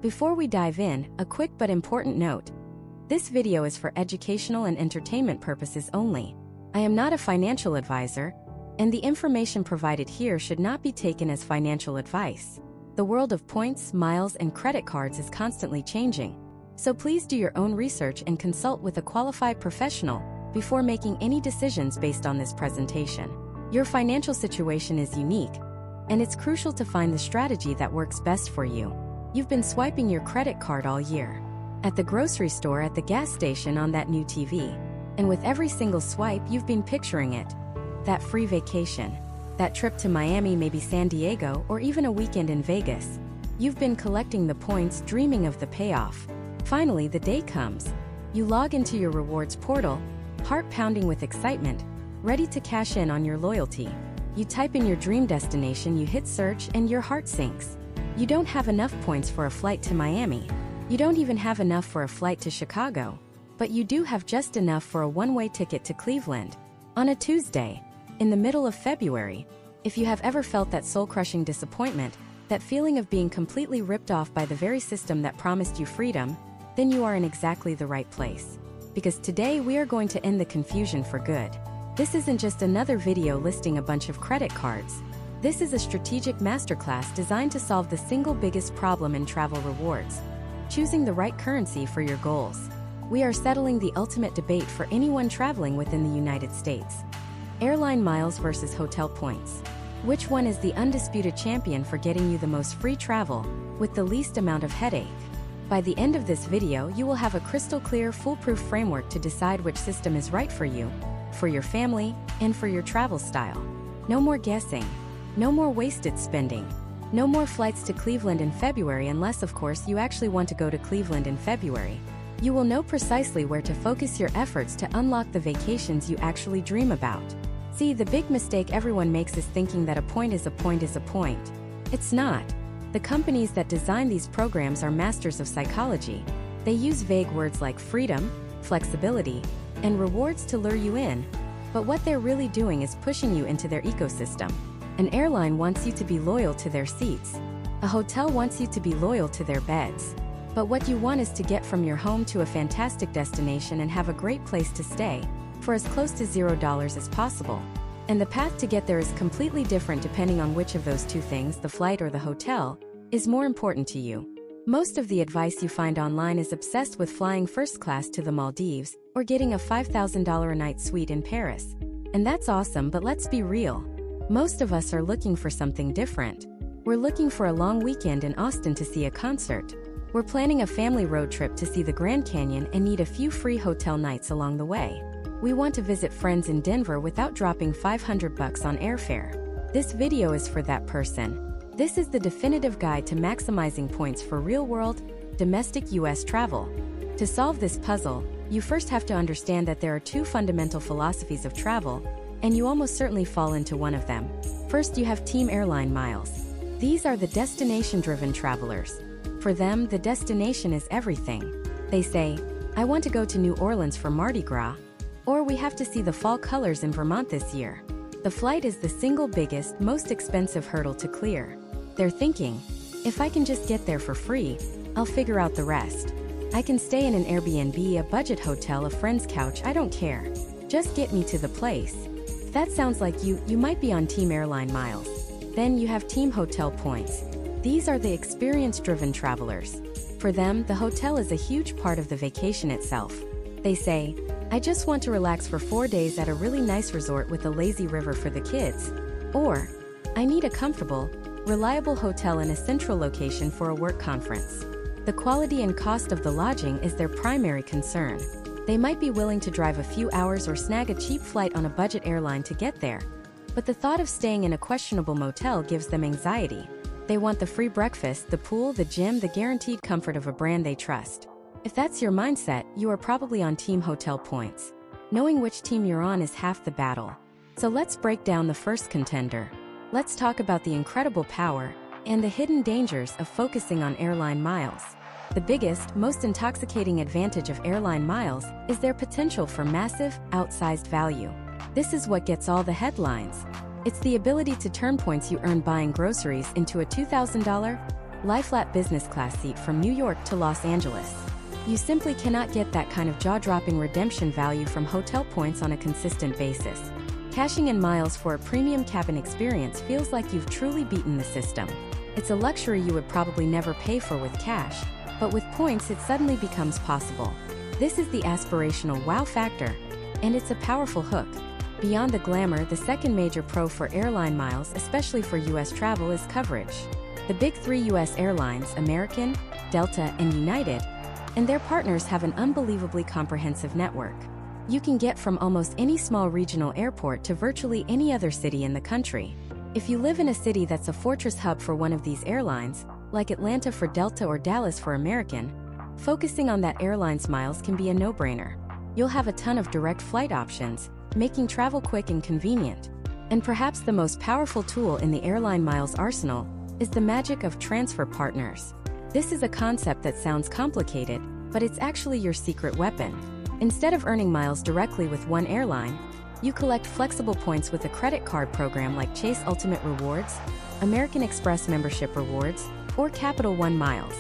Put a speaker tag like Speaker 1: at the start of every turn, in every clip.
Speaker 1: Before we dive in, a quick but important note. This video is for educational and entertainment purposes only. I am not a financial advisor, and the information provided here should not be taken as financial advice. The world of points, miles, and credit cards is constantly changing, so please do your own research and consult with a qualified professional before making any decisions based on this presentation. Your financial situation is unique, and it's crucial to find the strategy that works best for you. You've been swiping your credit card all year, at the grocery store, at the gas station, on that new TV. And with every single swipe, you've been picturing it. That free vacation, that trip to Miami, maybe San Diego, or even a weekend in Vegas. You've been collecting the points, dreaming of the payoff. Finally, the day comes. You log into your rewards portal, heart pounding with excitement, ready to cash in on your loyalty. You type in your dream destination, you hit search, and your heart sinks. You don't have enough points for a flight to Miami. You don't even have enough for a flight to Chicago. But you do have just enough for a one-way ticket to Cleveland. On a Tuesday, in the middle of February. If you have ever felt that soul-crushing disappointment, that feeling of being completely ripped off by the very system that promised you freedom, then you are in exactly the right place. Because today we are going to end the confusion for good. This isn't just another video listing a bunch of credit cards. This is a strategic masterclass designed to solve the single biggest problem in travel rewards: choosing the right currency for your goals. We are settling the ultimate debate for anyone traveling within the United States. Airline miles versus hotel points. Which one is the undisputed champion for getting you the most free travel with the least amount of headache? By the end of this video, you will have a crystal clear, foolproof framework to decide which system is right for you, for your family, and for your travel style. No more guessing. No more wasted spending. No more flights to Cleveland in February, unless of course you actually want to go to Cleveland in February. You will know precisely where to focus your efforts to unlock the vacations you actually dream about. See, the big mistake everyone makes is thinking that a point is a point is a point. It's not. The companies that design these programs are masters of psychology. They use vague words like freedom, flexibility, and rewards to lure you in. But what they're really doing is pushing you into their ecosystem. An airline wants you to be loyal to their seats. A hotel wants you to be loyal to their beds. But what you want is to get from your home to a fantastic destination and have a great place to stay for as close to $0 as possible. And the path to get there is completely different depending on which of those two things, the flight or the hotel, is more important to you. Most of the advice you find online is obsessed with flying first class to the Maldives or getting a $5,000 a night suite in Paris. And that's awesome, but let's be real. Most of us are looking for something different. We're looking for a long weekend in Austin to see a concert. We're planning a family road trip to see the Grand Canyon and need a few free hotel nights along the way. We want to visit friends in Denver without dropping $500 on airfare. This video is for that person. This is the definitive guide to maximizing points for real-world, domestic US travel. To solve this puzzle, you first have to understand that there are two fundamental philosophies of travel, and you almost certainly fall into one of them. First, you have Team Airline Miles. These are the destination-driven travelers. For them, the destination is everything. They say, I want to go to New Orleans for Mardi Gras, or we have to see the fall colors in Vermont this year. The flight is the single biggest, most expensive hurdle to clear. They're thinking, if I can just get there for free, I'll figure out the rest. I can stay in an Airbnb, a budget hotel, a friend's couch, I don't care. Just get me to the place. If that sounds like you might be on Team Airline Miles. Then you have Team Hotel Points. These are the experience-driven travelers. For them, the hotel is a huge part of the vacation itself. They say, I just want to relax for 4 days at a really nice resort with a lazy river for the kids. Or, I need a comfortable, reliable hotel in a central location for a work conference. The quality and cost of the lodging is their primary concern. They might be willing to drive a few hours or snag a cheap flight on a budget airline to get there. But the thought of staying in a questionable motel gives them anxiety. They want the free breakfast, the pool, the gym, the guaranteed comfort of a brand they trust. If that's your mindset, you are probably on Team Hotel Points. Knowing which team you're on is half the battle. So let's break down the first contender. Let's talk about the incredible power and the hidden dangers of focusing on Airline Miles. The biggest, most intoxicating advantage of Airline Miles is their potential for massive, outsized value. This is what gets all the headlines. It's the ability to turn points you earn buying groceries into a $2,000, lie-flat business class seat from New York to Los Angeles. You simply cannot get that kind of jaw-dropping redemption value from hotel points on a consistent basis. Cashing in miles for a premium cabin experience feels like you've truly beaten the system. It's a luxury you would probably never pay for with cash, but with points it suddenly becomes possible. This is the aspirational wow factor, and it's a powerful hook. Beyond the glamour, the second major pro for Airline Miles, especially for US travel, is coverage. The big three US airlines, American, Delta, and United, and their partners have an unbelievably comprehensive network. You can get from almost any small regional airport to virtually any other city in the country. If you live in a city that's a fortress hub for one of these airlines, like Atlanta for Delta or Dallas for American, focusing on that airline's miles can be a no-brainer. You'll have a ton of direct flight options, making travel quick and convenient. And perhaps the most powerful tool in the Airline Miles arsenal is the magic of transfer partners. This is a concept that sounds complicated, but it's actually your secret weapon. Instead of earning miles directly with one airline, you collect flexible points with a credit card program like Chase Ultimate Rewards, American Express Membership Rewards, or Capital One Miles.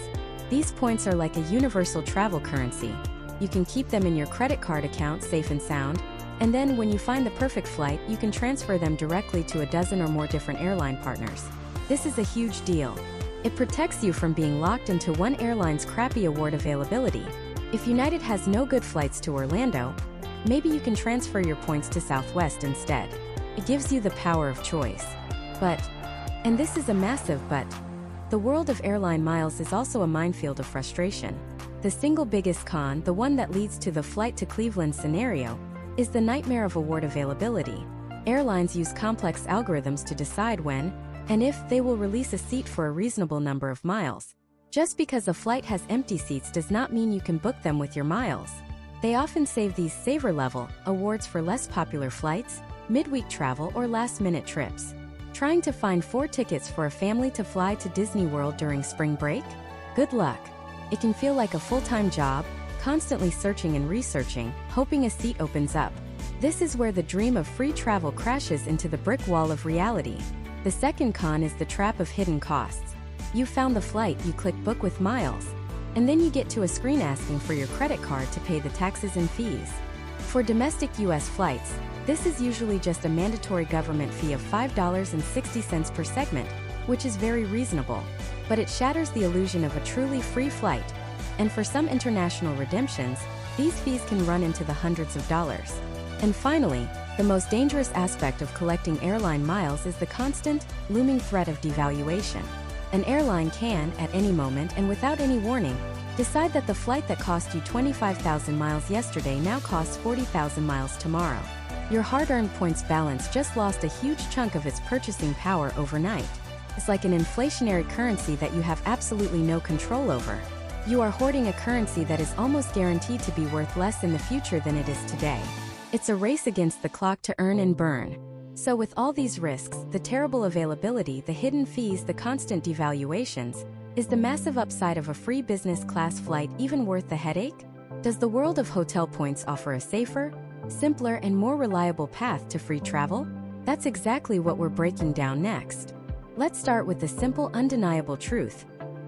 Speaker 1: These points are like a universal travel currency. You can keep them in your credit card account safe and sound, and then when you find the perfect flight, you can transfer them directly to a dozen or more different airline partners. This is a huge deal. It protects you from being locked into one airline's crappy award availability. If United has no good flights to Orlando, maybe you can transfer your points to Southwest instead. It gives you the power of choice. But, and this is a massive but, the world of Airline Miles is also a minefield of frustration. The single biggest con, the one that leads to the flight to Cleveland scenario, is the nightmare of award availability. Airlines use complex algorithms to decide when, and if they will release a seat for a reasonable number of miles. Just because a flight has empty seats does not mean you can book them with your miles. They often save these saver-level awards for less popular flights, midweek travel, or last-minute trips. Trying to find 4 tickets for a family to fly to Disney World during spring break? Good luck. It can feel like a full-time job, constantly searching and researching, hoping a seat opens up. This is where the dream of free travel crashes into the brick wall of reality. The second con is the trap of hidden costs. You found the flight, you click book with miles, and then you get to a screen asking for your credit card to pay the taxes and fees. For domestic US flights, this is usually just a mandatory government fee of $5.60 per segment, which is very reasonable, but it shatters the illusion of a truly free flight. And for some international redemptions, these fees can run into the hundreds of dollars. And finally, the most dangerous aspect of collecting airline miles is the constant, looming threat of devaluation. An airline can, at any moment and without any warning, decide that the flight that cost you 25,000 miles yesterday now costs 40,000 miles tomorrow. Your hard-earned points balance just lost a huge chunk of its purchasing power overnight. It's like an inflationary currency that you have absolutely no control over. You are hoarding a currency that is almost guaranteed to be worth less in the future than it is today. It's a race against the clock to earn and burn. So with all these risks, the terrible availability, the hidden fees, the constant devaluations, is the massive upside of a free business class flight even worth the headache? Does the world of hotel points offer a safer, simpler, and more reliable path to free travel? That's exactly what we're breaking down next. Let's start with the simple, undeniable truth.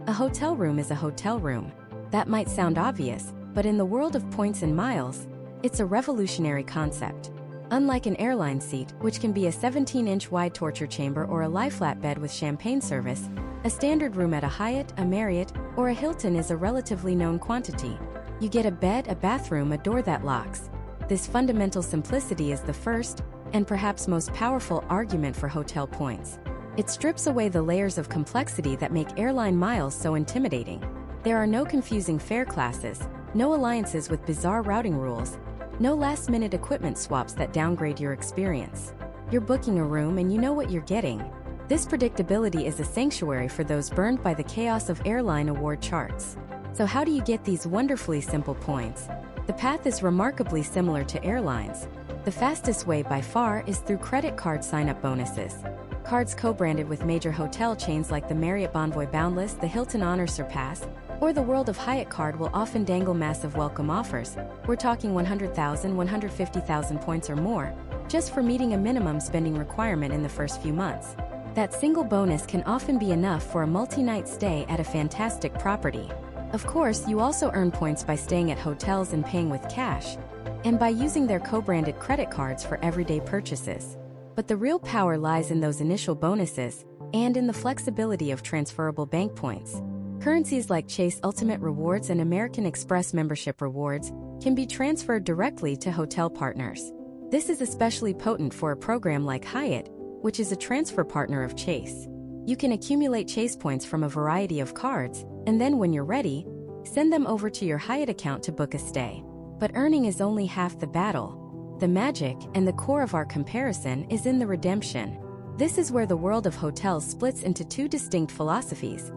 Speaker 1: A hotel room is a hotel room. That might sound obvious, but in the world of points and miles, it's a revolutionary concept. Unlike an airline seat, which can be a 17-inch wide torture chamber or a lie-flat bed with champagne service, a standard room at a Hyatt, a Marriott, or a Hilton is a relatively known quantity. You get a bed, a bathroom, a door that locks. This fundamental simplicity is the first, and perhaps most powerful argument for hotel points. It strips away the layers of complexity that make airline miles so intimidating. There are no confusing fare classes, no alliances with bizarre routing rules, no last-minute equipment swaps that downgrade your experience. You're booking a room and you know what you're getting. This predictability is a sanctuary for those burned by the chaos of airline award charts. So how do you get these wonderfully simple points? The path is remarkably similar to airlines. The fastest way by far is through credit card sign-up bonuses. Cards co-branded with major hotel chains like the Marriott Bonvoy Boundless, the Hilton Honor Surpass, or the World of Hyatt card will often dangle massive welcome offers. We're talking 100,000, 150,000 points or more, just for meeting a minimum spending requirement in the first few months. That single bonus can often be enough for a multi-night stay at a fantastic property. Of course, you also earn points by staying at hotels and paying with cash, and by using their co-branded credit cards for everyday purchases. But the real power lies in those initial bonuses, and in the flexibility of transferable bank points. Currencies like Chase Ultimate Rewards and American Express membership rewards can be transferred directly to hotel partners. This is especially potent for a program like Hyatt, which is a transfer partner of Chase. You can accumulate Chase points from a variety of cards, and then when you're ready, send them over to your Hyatt account to book a stay. But earning is only half the battle. The magic and the core of our comparison is in the redemption. This is where the world of hotels splits into two distinct philosophies: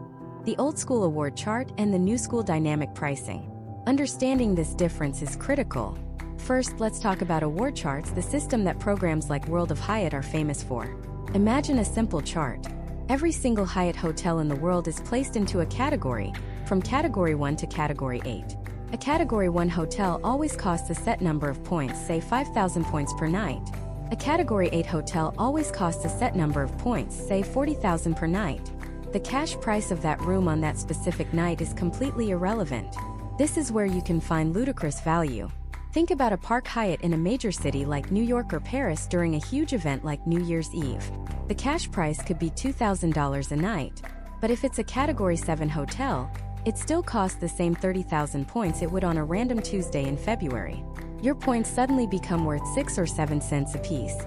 Speaker 1: the old-school award chart and the new-school dynamic pricing. Understanding this difference is critical. First, let's talk about award charts, the system that programs like World of Hyatt are famous for. Imagine a simple chart. Every single Hyatt hotel in the world is placed into a category, from Category 1 to Category 8. A Category 1 hotel always costs a set number of points, say 5,000 points per night. A Category 8 hotel always costs a set number of points, say 40,000 per night. The cash price of that room on that specific night is completely irrelevant. This is where you can find ludicrous value. Think about a Park Hyatt in a major city like New York or Paris during a huge event like New Year's Eve. The cash price could be $2,000 a night, but if it's a Category 7 hotel, it still costs the same 30,000 points it would on a random Tuesday in February. Your points suddenly become worth 6 or 7 cents apiece.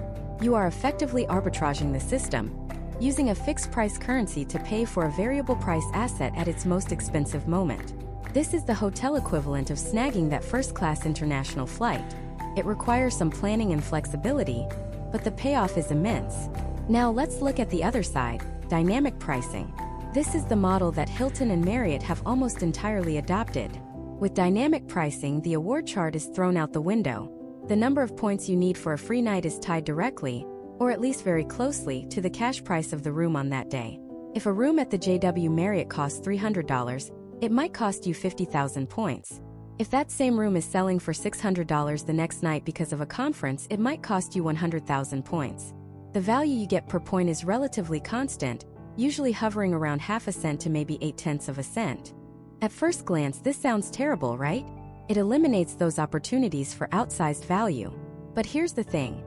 Speaker 1: You are effectively arbitraging the system, using a fixed-price currency to pay for a variable-price asset at its most expensive moment. This is the hotel equivalent of snagging that first-class international flight. It requires some planning and flexibility, but the payoff is immense. Now let's look at the other side, dynamic pricing. This is the model that Hilton and Marriott have almost entirely adopted. With dynamic pricing, the award chart is thrown out the window. The number of points you need for a free night is tied directly, or at least very closely, to the cash price of the room on that day. If a room at the JW Marriott costs $300, it might cost you 50,000 points. If that same room is selling for $600 the next night because of a conference, it might cost you 100,000 points. The value you get per point is relatively constant, usually hovering around half a cent to maybe 0.8 of a cent. At first glance, this sounds terrible, right? It eliminates those opportunities for outsized value. But here's the thing.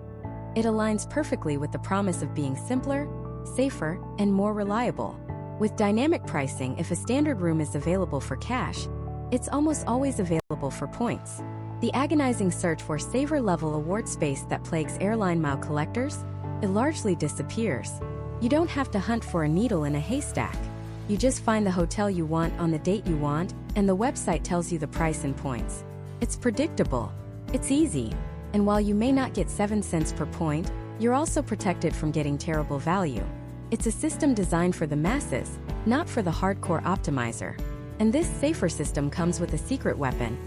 Speaker 1: It aligns perfectly with the promise of being simpler, safer, and more reliable. With dynamic pricing, if a standard room is available for cash, it's almost always available for points. The agonizing search for saver-level award space that plagues airline mile collectors, it largely disappears. You don't have to hunt for a needle in a haystack. You just find the hotel you want on the date you want, and the website tells you the price and points. It's predictable. It's easy. And while you may not get 7 cents per point, you're also protected from getting terrible value. It's a system designed for the masses, not for the hardcore optimizer. And this safer system comes with a secret weapon,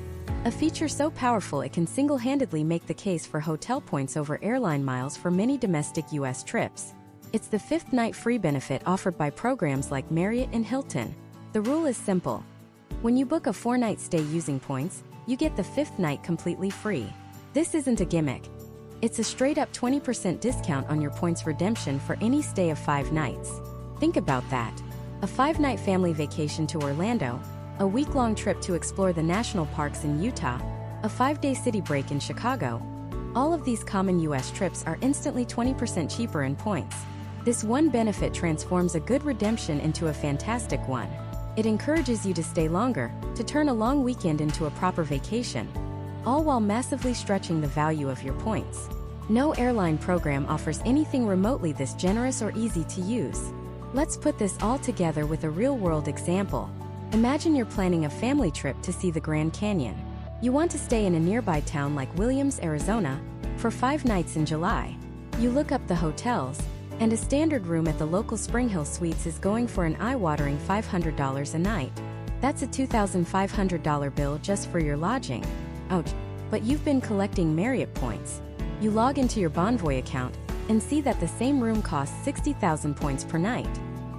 Speaker 1: a feature so powerful it can single-handedly make the case for hotel points over airline miles for many domestic U.S. trips. It's the 5th night free benefit offered by programs like Marriott and Hilton. The rule is simple. When you book a 4-night stay using points, you get the 5th night completely free. This isn't a gimmick. It's a straight-up 20% discount on your points redemption for any stay of 5 nights. Think about that. A 5-night family vacation to Orlando, a week-long trip to explore the national parks in Utah, a 5-day city break in Chicago. All of these common U.S. trips are instantly 20% cheaper in points. This one benefit transforms a good redemption into a fantastic one. It encourages you to stay longer, to turn a long weekend into a proper vacation, all while massively stretching the value of your points. No airline program offers anything remotely this generous or easy to use. Let's put this all together with a real-world example. Imagine you're planning a family trip to see the Grand Canyon. You want to stay in a nearby town like Williams, Arizona, for 5 nights in July. You look up the hotels, and a standard room at the local Spring Hill Suites is going for an eye-watering $500 a night. That's a $2,500 bill just for your lodging. Ouch, but you've been collecting Marriott points. You log into your Bonvoy account and see that the same room costs 60,000 points per night.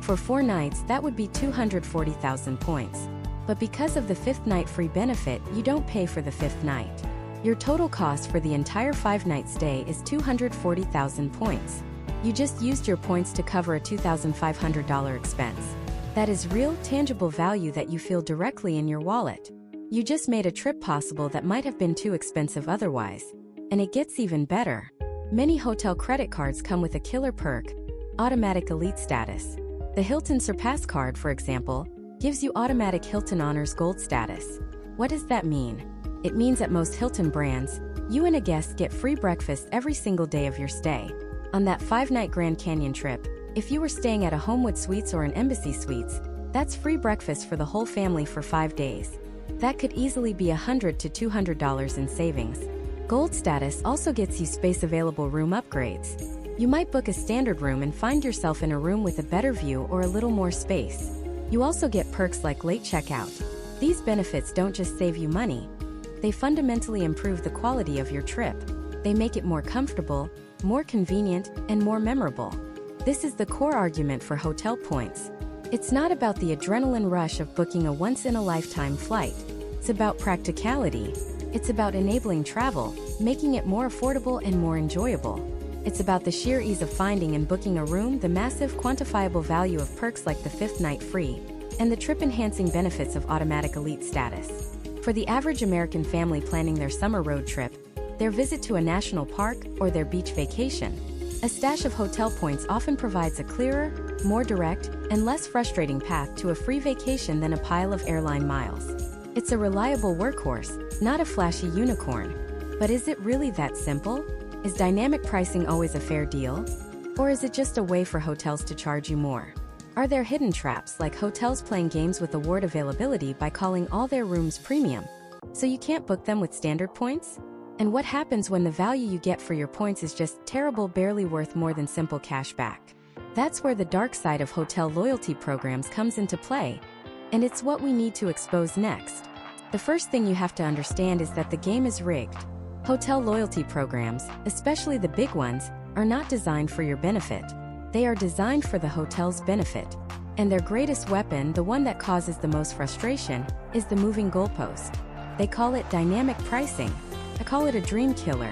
Speaker 1: For 4 nights, that would be 240,000 points. But because of the 5th night free benefit, you don't pay for the 5th night. Your total cost for the entire 5-night stay is 240,000 points. You just used your points to cover a $2,500 expense. That is real, tangible value that you feel directly in your wallet. You just made a trip possible that might have been too expensive otherwise. And it gets even better. Many hotel credit cards come with a killer perk: automatic elite status. The Hilton Surpass card, for example, gives you automatic Hilton Honors Gold status. What does that mean? It means at most Hilton brands, you and a guest get free breakfast every single day of your stay. On that 5-night Grand Canyon trip, if you were staying at a Homewood Suites or an Embassy Suites, that's free breakfast for the whole family for 5 days. That could easily be $100 to $200 in savings. Gold status also gets you space-available room upgrades. You might book a standard room and find yourself in a room with a better view or a little more space. You also get perks like late checkout. These benefits don't just save you money. They fundamentally improve the quality of your trip. They make it more comfortable, more convenient, and more memorable. This is the core argument for hotel points. It's not about the adrenaline rush of booking a once-in-a-lifetime flight. It's about practicality. It's about enabling travel, making it more affordable and more enjoyable. It's about the sheer ease of finding and booking a room, the massive quantifiable value of perks like the 5th night free, and the trip-enhancing benefits of automatic elite status. For the average American family planning their summer road trip, their visit to a national park, or their beach vacation, a stash of hotel points often provides a clearer, more direct, and less frustrating path to a free vacation than a pile of airline miles. It's a reliable workhorse, not a flashy unicorn. But is it really that simple? Is dynamic pricing always a fair deal? Or is it just a way for hotels to charge you more? Are there hidden traps, like hotels playing games with award availability by calling all their rooms premium, so you can't book them with standard points? And what happens when the value you get for your points is just terrible, barely worth more than simple cash back? That's where the dark side of hotel loyalty programs comes into play. And it's what we need to expose next. The first thing you have to understand is that the game is rigged. Hotel loyalty programs, especially the big ones, are not designed for your benefit. They are designed for the hotel's benefit. And their greatest weapon, the one that causes the most frustration, is the moving goalpost. They call it dynamic pricing. I call it a dream killer.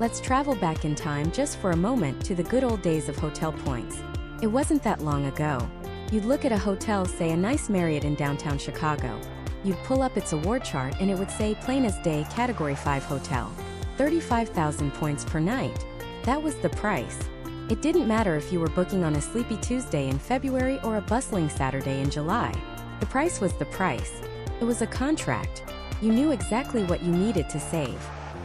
Speaker 1: Let's travel back in time just for a moment to the good old days of hotel points. It wasn't that long ago. You'd look at a hotel, say a nice Marriott in downtown Chicago. You'd pull up its award chart and it would say plain as day Category 5 hotel. 35,000 points per night. That was the price. It didn't matter if you were booking on a sleepy Tuesday in February or a bustling Saturday in July. The price was the price. It was a contract. You knew exactly what you needed to save.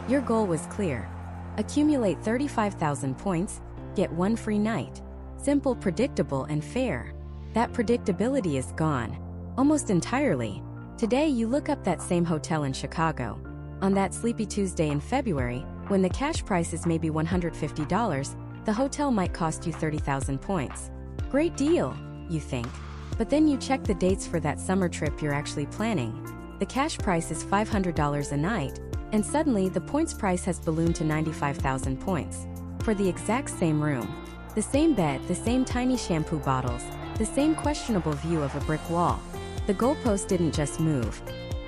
Speaker 1: Your goal was clear. Accumulate 35,000 points, get one free night. Simple, predictable, and fair. That predictability is gone. Almost entirely. Today you look up that same hotel in Chicago. On that sleepy Tuesday in February, when the cash price is maybe $150, the hotel might cost you 30,000 points. Great deal, you think. But then you check the dates for that summer trip you're actually planning. The cash price is $500 a night, and suddenly the points price has ballooned to 95,000 points. For the exact same room. The same bed, the same tiny shampoo bottles, the same questionable view of a brick wall. The goalpost didn't just move.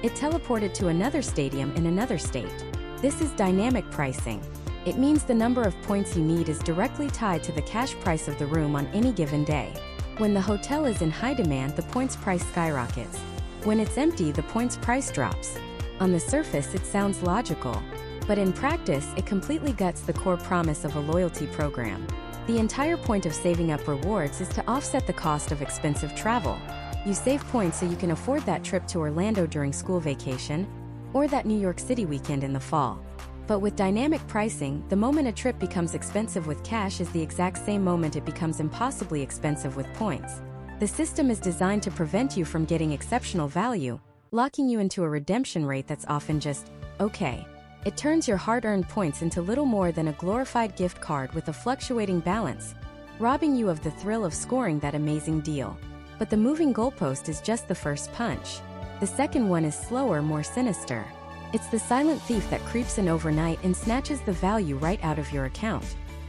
Speaker 1: It teleported to another stadium in another state. This is dynamic pricing. It means the number of points you need is directly tied to the cash price of the room on any given day. When the hotel is in high demand, the points price skyrockets. When it's empty, the points price drops. On the surface, it sounds logical. But in practice, it completely guts the core promise of a loyalty program. The entire point of saving up rewards is to offset the cost of expensive travel. You save points so you can afford that trip to Orlando during school vacation, or that New York City weekend in the fall. But with dynamic pricing, the moment a trip becomes expensive with cash is the exact same moment it becomes impossibly expensive with points. The system is designed to prevent you from getting exceptional value, locking you into a redemption rate that's often just, okay. It turns your hard-earned points into little more than a glorified gift card with a fluctuating balance, robbing you of the thrill of scoring that amazing deal. But the moving goalpost is just the first punch. The second one is slower, more sinister. It's the silent thief that creeps in overnight and snatches the value right out of your account.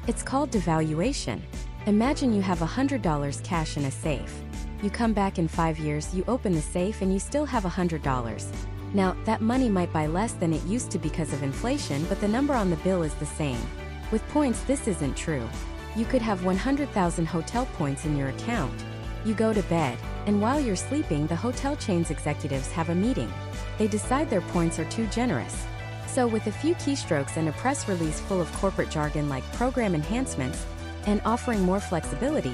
Speaker 1: It's called devaluation. Imagine you have $100 cash in a safe. You come back in 5 years, you open the safe and you still have $100. Now, that money might buy less than it used to because of inflation, but the number on the bill is the same. With points, this isn't true. You could have 100,000 hotel points in your account. You go to bed, and while you're sleeping, the hotel chain's executives have a meeting. They decide their points are too generous. So with a few keystrokes and a press release full of corporate jargon like program enhancements and offering more flexibility,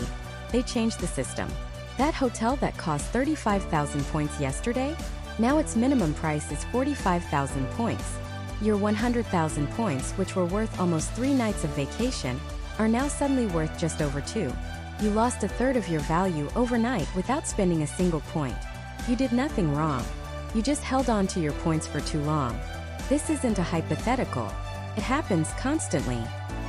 Speaker 1: they change the system. That hotel that cost 35,000 points yesterday, now its minimum price is 45,000 points. Your 100,000 points, which were worth almost 3 nights of vacation, are now suddenly worth just over 2. You lost a third of your value overnight without spending a single point. You did nothing wrong. You just held on to your points for too long. This isn't a hypothetical. It happens constantly.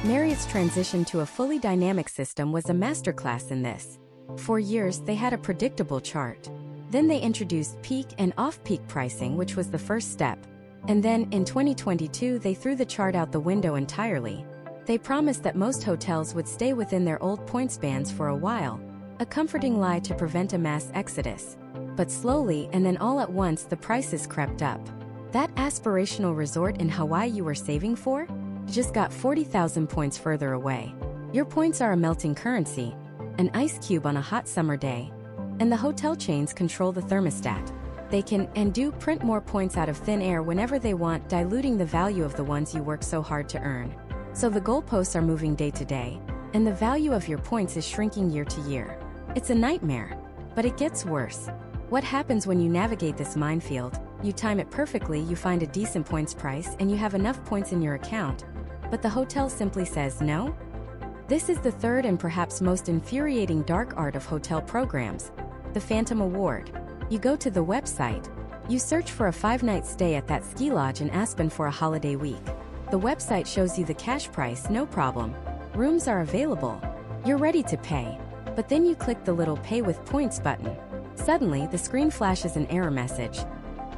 Speaker 1: Marriott's transition to a fully dynamic system was a masterclass in this. For years, they had a predictable chart. Then they introduced peak and off-peak pricing, which was the first step. And then, in 2022, they threw the chart out the window entirely. They promised that most hotels would stay within their old points bands for a while, a comforting lie to prevent a mass exodus. But slowly, and then all at once, the prices crept up. That aspirational resort in Hawaii you were saving for just got 40,000 points further away. Your points are a melting currency, an ice cube on a hot summer day. And the hotel chains control the thermostat. They can, and do, print more points out of thin air whenever they want, diluting the value of the ones you work so hard to earn. So the goalposts are moving day to day, and the value of your points is shrinking year to year. It's a nightmare. But it gets worse. What happens when you navigate this minefield? You time it perfectly, you find a decent points price, and you have enough points in your account. But the hotel simply says no? This is the third and perhaps most infuriating dark art of hotel programs, the Phantom Award. You go to the website. You search for a 5-night stay at that ski lodge in Aspen for a holiday week. The website shows you the cash price, no problem. Rooms are available. You're ready to pay. But then you click the little Pay with Points button. Suddenly, the screen flashes an error message.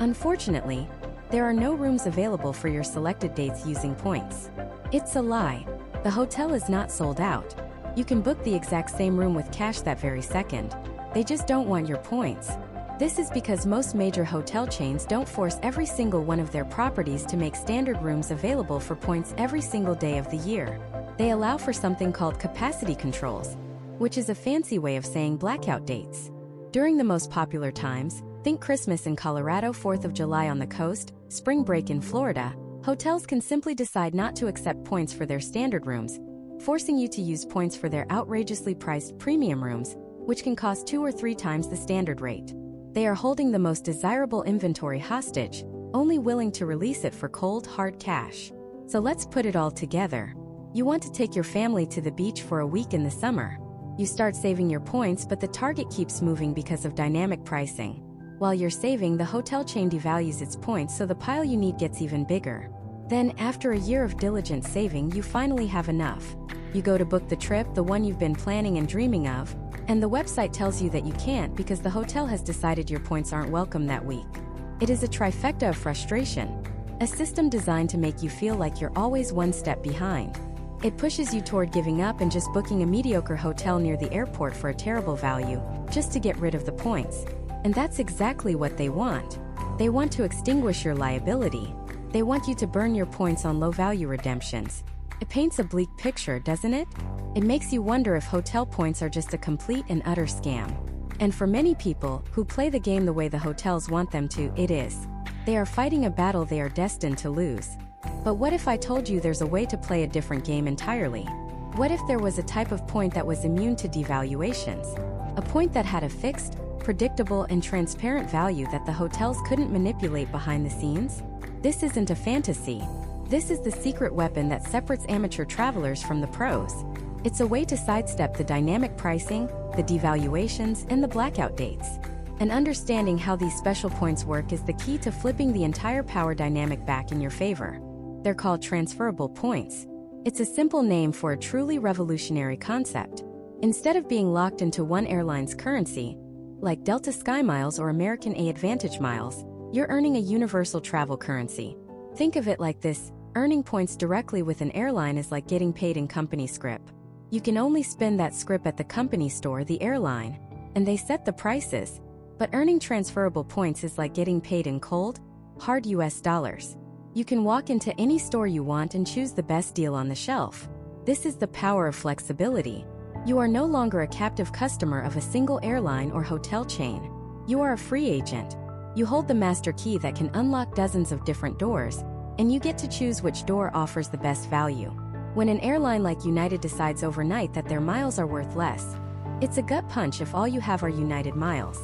Speaker 1: Unfortunately, there are no rooms available for your selected dates using points. It's a lie. The hotel is not sold out. You can book the exact same room with cash that very second. They just don't want your points. This is because most major hotel chains don't force every single one of their properties to make standard rooms available for points every single day of the year. They allow for something called capacity controls, which is a fancy way of saying blackout dates. During the most popular times, think Christmas in Colorado, 4th of July on the coast, spring break in Florida, hotels can simply decide not to accept points for their standard rooms, forcing you to use points for their outrageously priced premium rooms, which can cost 2 or 3 times the standard rate. They are holding the most desirable inventory hostage, only willing to release it for cold, hard cash. So let's put it all together. You want to take your family to the beach for a week in the summer. You start saving your points, but the target keeps moving because of dynamic pricing. While you're saving, the hotel chain devalues its points, so the pile you need gets even bigger. Then, after a year of diligent saving, you finally have enough. You go to book the trip, the one you've been planning and dreaming of, and the website tells you that you can't because the hotel has decided your points aren't welcome that week. It is a trifecta of frustration, a system designed to make you feel like you're always one step behind. It pushes you toward giving up and just booking a mediocre hotel near the airport for a terrible value, just to get rid of the points. And that's exactly what they want. They want to extinguish your liability. They want you to burn your points on low-value redemptions. It paints a bleak picture, doesn't it? It makes you wonder if hotel points are just a complete and utter scam. And for many people who play the game the way the hotels want them to, it is. They are fighting a battle they are destined to lose. But what if I told you there's a way to play a different game entirely? What if there was a type of point that was immune to devaluations? A point that had a fixed, predictable, and transparent value that the hotels couldn't manipulate behind the scenes? This isn't a fantasy. This is the secret weapon that separates amateur travelers from the pros. It's a way to sidestep the dynamic pricing, the devaluations, and the blackout dates. And understanding how these special points work is the key to flipping the entire power dynamic back in your favor. They're called transferable points. It's a simple name for a truly revolutionary concept. Instead of being locked into one airline's currency, like Delta SkyMiles or American AAdvantage Miles, you're earning a universal travel currency. Think of it like this: earning points directly with an airline is like getting paid in company scrip. You can only spend that scrip at the company store, the airline, and they set the prices. But earning transferable points is like getting paid in cold, hard US dollars. You can walk into any store you want and choose the best deal on the shelf. This is the power of flexibility. You are no longer a captive customer of a single airline or hotel chain. You are a free agent. You hold the master key that can unlock dozens of different doors, and you get to choose which door offers the best value. When an airline like United decides overnight that their miles are worth less, it's a gut punch if all you have are United miles.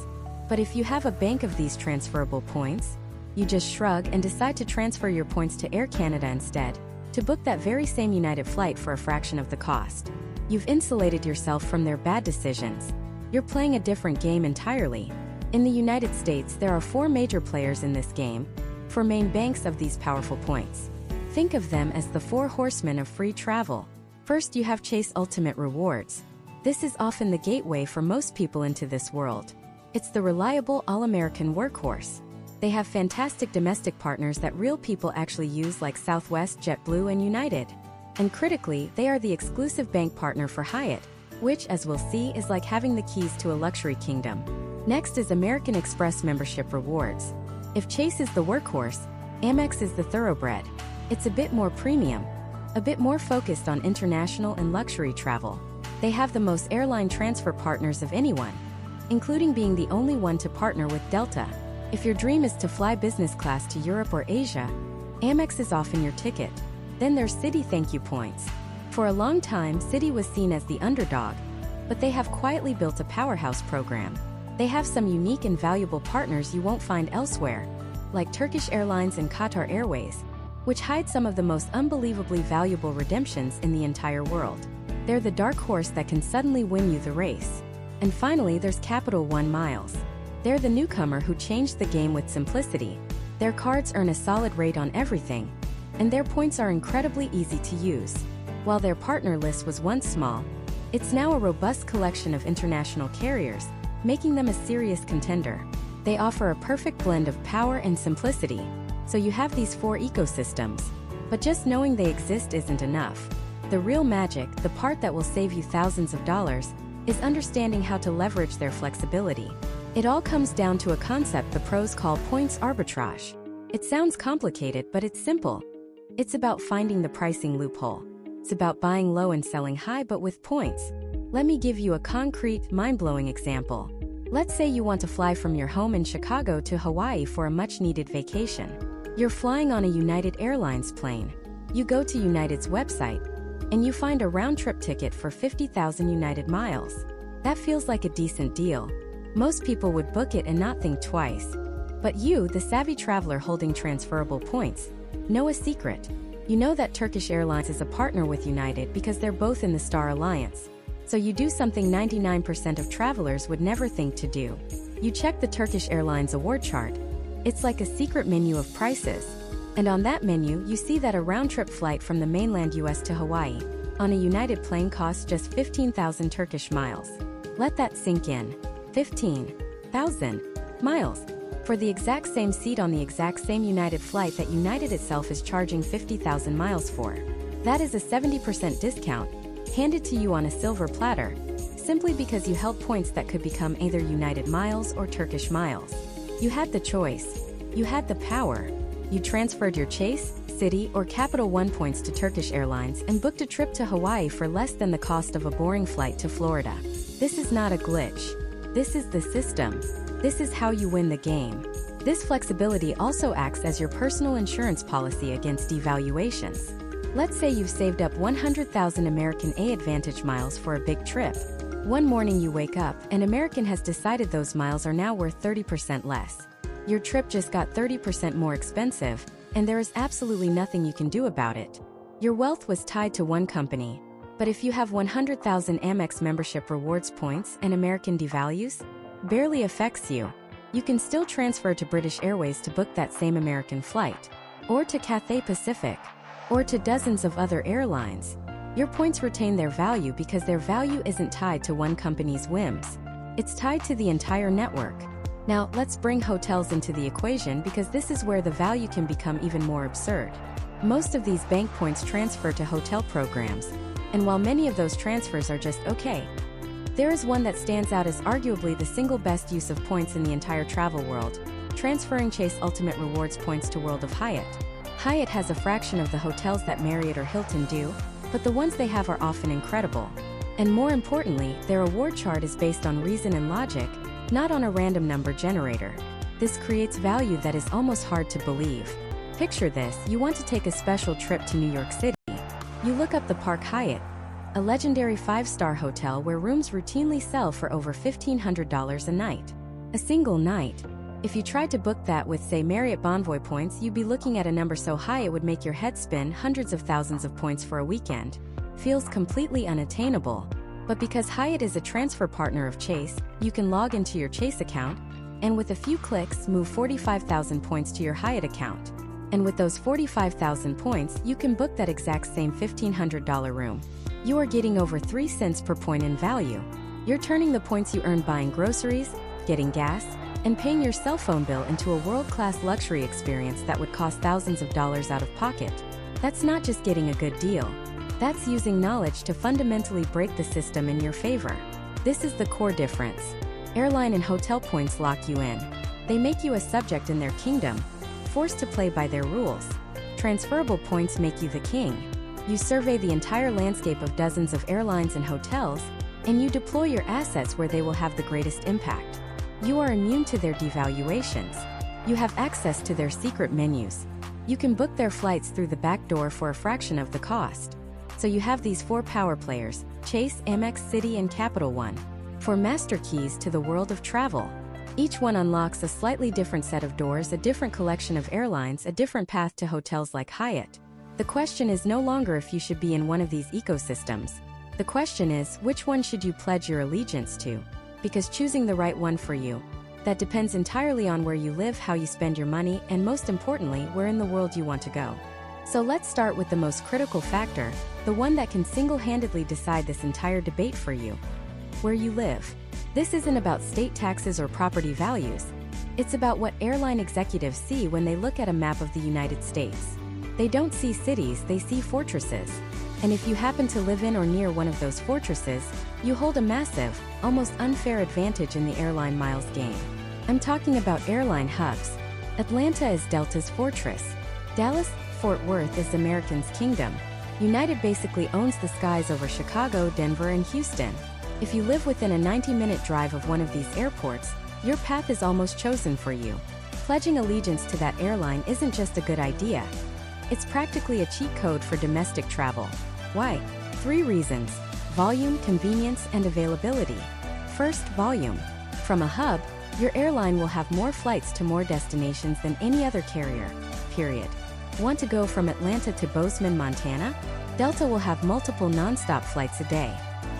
Speaker 1: But if you have a bank of these transferable points, you just shrug and decide to transfer your points to Air Canada instead, to book that very same United flight for a fraction of the cost. You've insulated yourself from their bad decisions. You're playing a different game entirely. In the United States, there are 4 major players in this game, 4 main banks of these powerful points. Think of them as the 4 horsemen of free travel. First, you have Chase Ultimate Rewards. This is often the gateway for most people into this world. It's the reliable all-American workhorse. They have fantastic domestic partners that real people actually use, like Southwest, JetBlue, and United. And critically, they are the exclusive bank partner for Hyatt, which, as we'll see, is like having the keys to a luxury kingdom. Next is American Express Membership Rewards. If Chase is the workhorse, Amex is the thoroughbred. It's a bit more premium, a bit more focused on international and luxury travel. They have the most airline transfer partners of anyone, including being the only one to partner with Delta. If your dream is to fly business class to Europe or Asia, Amex is often your ticket. Then there's Citi Thank You Points. For a long time, Citi was seen as the underdog, but they have quietly built a powerhouse program. They have some unique and valuable partners you won't find elsewhere, like Turkish Airlines and Qatar Airways, which hide some of the most unbelievably valuable redemptions in the entire world. They're the dark horse that can suddenly win you the race. And finally, there's Capital One Miles. They're the newcomer who changed the game with simplicity. Their cards earn a solid rate on everything, and their points are incredibly easy to use. While their partner list was once small, it's now a robust collection of international carriers, making them a serious contender. They offer a perfect blend of power and simplicity, so you have these 4 ecosystems. But just knowing they exist isn't enough. The real magic, the part that will save you thousands of dollars, is understanding how to leverage their flexibility. It all comes down to a concept the pros call points arbitrage. It sounds complicated, but it's simple. It's about finding the pricing loophole. It's about buying low and selling high, but with points. Let me give you a concrete, mind-blowing example. Let's say you want to fly from your home in Chicago to Hawaii for a much-needed vacation. You're flying on a United Airlines plane. You go to United's website, and you find a round-trip ticket for 50,000 United miles. That feels like a decent deal. Most people would book it and not think twice. But you, the savvy traveler holding transferable points, know a secret. You know that Turkish Airlines is a partner with United because they're both in the Star Alliance. So you do something 99% of travelers would never think to do. You check the Turkish Airlines award chart. It's like a secret menu of prices. And on that menu, you see that a round-trip flight from the mainland US to Hawaii on a United plane costs just 15,000 Turkish miles. Let that sink in. 15,000 miles for the exact same seat on the exact same United flight that United itself is charging 50,000 miles for. That is a 70% discount, handed to you on a silver platter, simply because you held points that could become either United miles or Turkish miles. You had the choice. You had the power. You transferred your Chase, Citi, or Capital One points to Turkish Airlines and booked a trip to Hawaii for less than the cost of a boring flight to Florida. This is not a glitch. This is the system. This is how you win the game. This flexibility also acts as your personal insurance policy against devaluations. Let's say you've saved up 100,000 American AAdvantage miles for a big trip. One morning you wake up, and American has decided those miles are now worth 30% less. Your trip just got 30% more expensive, and there is absolutely nothing you can do about it. Your wealth was tied to one company. But if you have 100,000 Amex membership rewards points and American devalues, barely affects you. You can still transfer to British Airways to book that same American flight, or to Cathay Pacific, or to dozens of other airlines. Your points retain their value because their value isn't tied to one company's whims. It's tied to the entire network. Now, let's bring hotels into the equation because this is where the value can become even more absurd. Most of these bank points transfer to hotel programs, and while many of those transfers are just okay, there is one that stands out as arguably the single best use of points in the entire travel world: transferring Chase Ultimate Rewards points to World of Hyatt. Hyatt has a fraction of the hotels that Marriott or Hilton do, but the ones they have are often incredible. And more importantly, their award chart is based on reason and logic, not on a random number generator. This creates value that is almost hard to believe. Picture this: you want to take a special trip to New York City. You look up the Park Hyatt, a legendary 5-star hotel where rooms routinely sell for over $1,500 a night. A single night. If you tried to book that with, say, Marriott Bonvoy points, you'd be looking at a number so high it would make your head spin. Hundreds of thousands of points for a weekend. Feels completely unattainable. But because Hyatt is a transfer partner of Chase, you can log into your Chase account, and with a few clicks, move 45,000 points to your Hyatt account. And with those 45,000 points, you can book that exact same $1,500 room. You are getting over 3 cents per point in value. You're turning the points you earn buying groceries, getting gas, and paying your cell phone bill into a world-class luxury experience that would cost thousands of dollars out of pocket. That's not just getting a good deal. That's using knowledge to fundamentally break the system in your favor. This is the core difference. Airline and hotel points lock you in. They make you a subject in their kingdom, forced to play by their rules. Transferable points make you the king. You survey the entire landscape of dozens of airlines and hotels, and you deploy your assets where they will have the greatest impact. You are immune to their devaluations. You have access to their secret menus. You can book their flights through the back door for a fraction of the cost. So you have these 4 power players: Chase, Amex, Citi, and Capital One. 4 master keys to the world of travel. Each one unlocks a slightly different set of doors, a different collection of airlines, a different path to hotels like Hyatt. The question is no longer if you should be in one of these ecosystems. The question is, which one should you pledge your allegiance to? Because choosing the right one for you, that depends entirely on where you live, how you spend your money, and most importantly, where in the world you want to go. So let's start with the most critical factor, the one that can single-handedly decide this entire debate for you: where you live. This isn't about state taxes or property values. It's about what airline executives see when they look at a map of the United States. They don't see cities, they see fortresses. And if you happen to live in or near one of those fortresses, you hold a massive, almost unfair advantage in the Airline Miles game. I'm talking about airline hubs. Atlanta is Delta's fortress. Dallas-Fort Worth is American's kingdom. United basically owns the skies over Chicago, Denver, and Houston. If you live within a 90-minute drive of one of these airports, your path is almost chosen for you. Pledging allegiance to that airline isn't just a good idea. It's practically a cheat code for domestic travel. Why? 3 reasons: volume, convenience, and availability. First, volume. From a hub, your airline will have more flights to more destinations than any other carrier, period. Want to go from Atlanta to Bozeman, Montana? Delta will have multiple nonstop flights a day.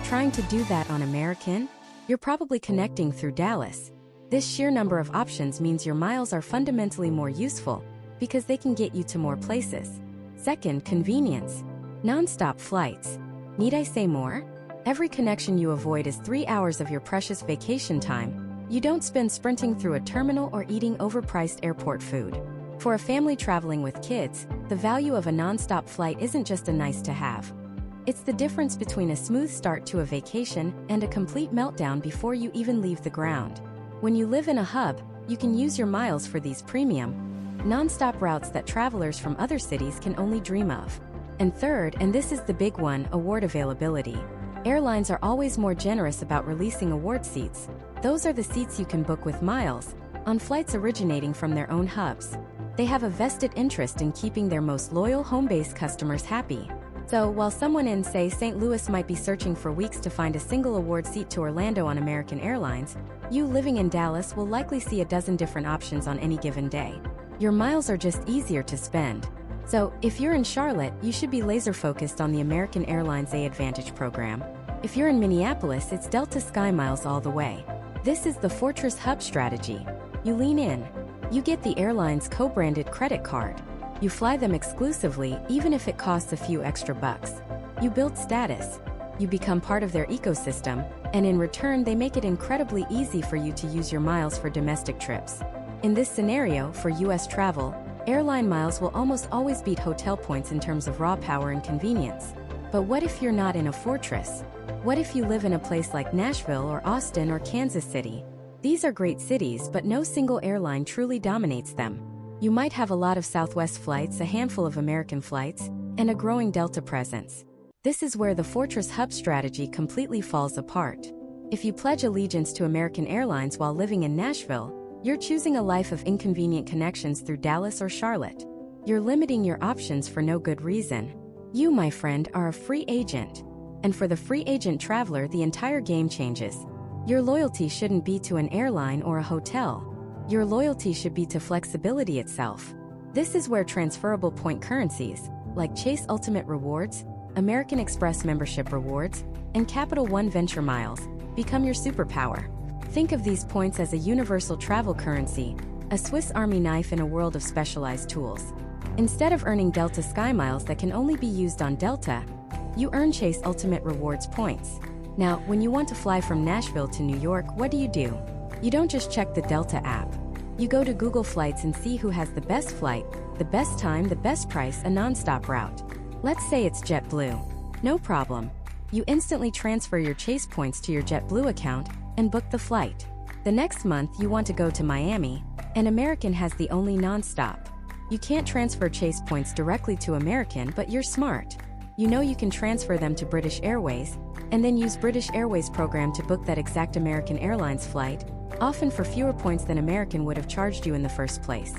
Speaker 1: Trying to do that on American? You're probably connecting through Dallas. This sheer number of options means your miles are fundamentally more useful, because they can get you to more places. Second, convenience. Non-stop flights. Need I say more? Every connection you avoid is 3 hours of your precious vacation time. You don't spend sprinting through a terminal or eating overpriced airport food. For a family traveling with kids, the value of a non-stop flight isn't just a nice-to-have. It's the difference between a smooth start to a vacation and a complete meltdown before you even leave the ground. When you live in a hub, you can use your miles for these premium, non-stop routes that travelers from other cities can only dream of. And third, and this is the big one, award availability. Airlines are always more generous about releasing award seats. Those are the seats you can book with miles, on flights originating from their own hubs. They have a vested interest in keeping their most loyal home-based customers happy. So, while someone in, say, St. Louis might be searching for weeks to find a single award seat to Orlando on American Airlines, you living in Dallas will likely see a dozen different options on any given day. Your miles are just easier to spend. So, if you're in Charlotte, you should be laser-focused on the American Airlines A-Advantage program. If you're in Minneapolis, it's Delta SkyMiles all the way. This is the Fortress Hub strategy. You lean in. You get the airline's co-branded credit card. You fly them exclusively, even if it costs a few extra bucks. You build status. You become part of their ecosystem, and in return they make it incredibly easy for you to use your miles for domestic trips. In this scenario, for US travel, airline miles will almost always beat hotel points in terms of raw power and convenience. But what if you're not in a fortress? What if you live in a place like Nashville or Austin or Kansas City? These are great cities, but no single airline truly dominates them. You might have a lot of Southwest flights, a handful of American flights, and a growing Delta presence. This is where the Fortress Hub strategy completely falls apart. If you pledge allegiance to American Airlines while living in Nashville, you're choosing a life of inconvenient connections through Dallas or Charlotte. You're limiting your options for no good reason. You, my friend, are a free agent. And for the free agent traveler, the entire game changes. Your loyalty shouldn't be to an airline or a hotel. Your loyalty should be to flexibility itself. This is where transferable point currencies, like Chase Ultimate Rewards, American Express Membership Rewards, and Capital One Venture Miles, become your superpower. Think of these points as a universal travel currency, a Swiss Army knife in a world of specialized tools. Instead of earning Delta Sky Miles that can only be used on Delta, you earn Chase Ultimate Rewards points. Now, when you want to fly from Nashville to New York, what do? You don't just check the Delta app. You go to Google Flights and see who has the best flight, the best time, the best price, a nonstop route. Let's say it's JetBlue. No problem. You instantly transfer your Chase points to your JetBlue account and book the flight. The next month you want to go to Miami, and American has the only nonstop. You can't transfer Chase points directly to American, but you're smart. You know you can transfer them to British Airways, and then use British Airways program to book that exact American Airlines flight, often for fewer points than American would have charged you in the first place.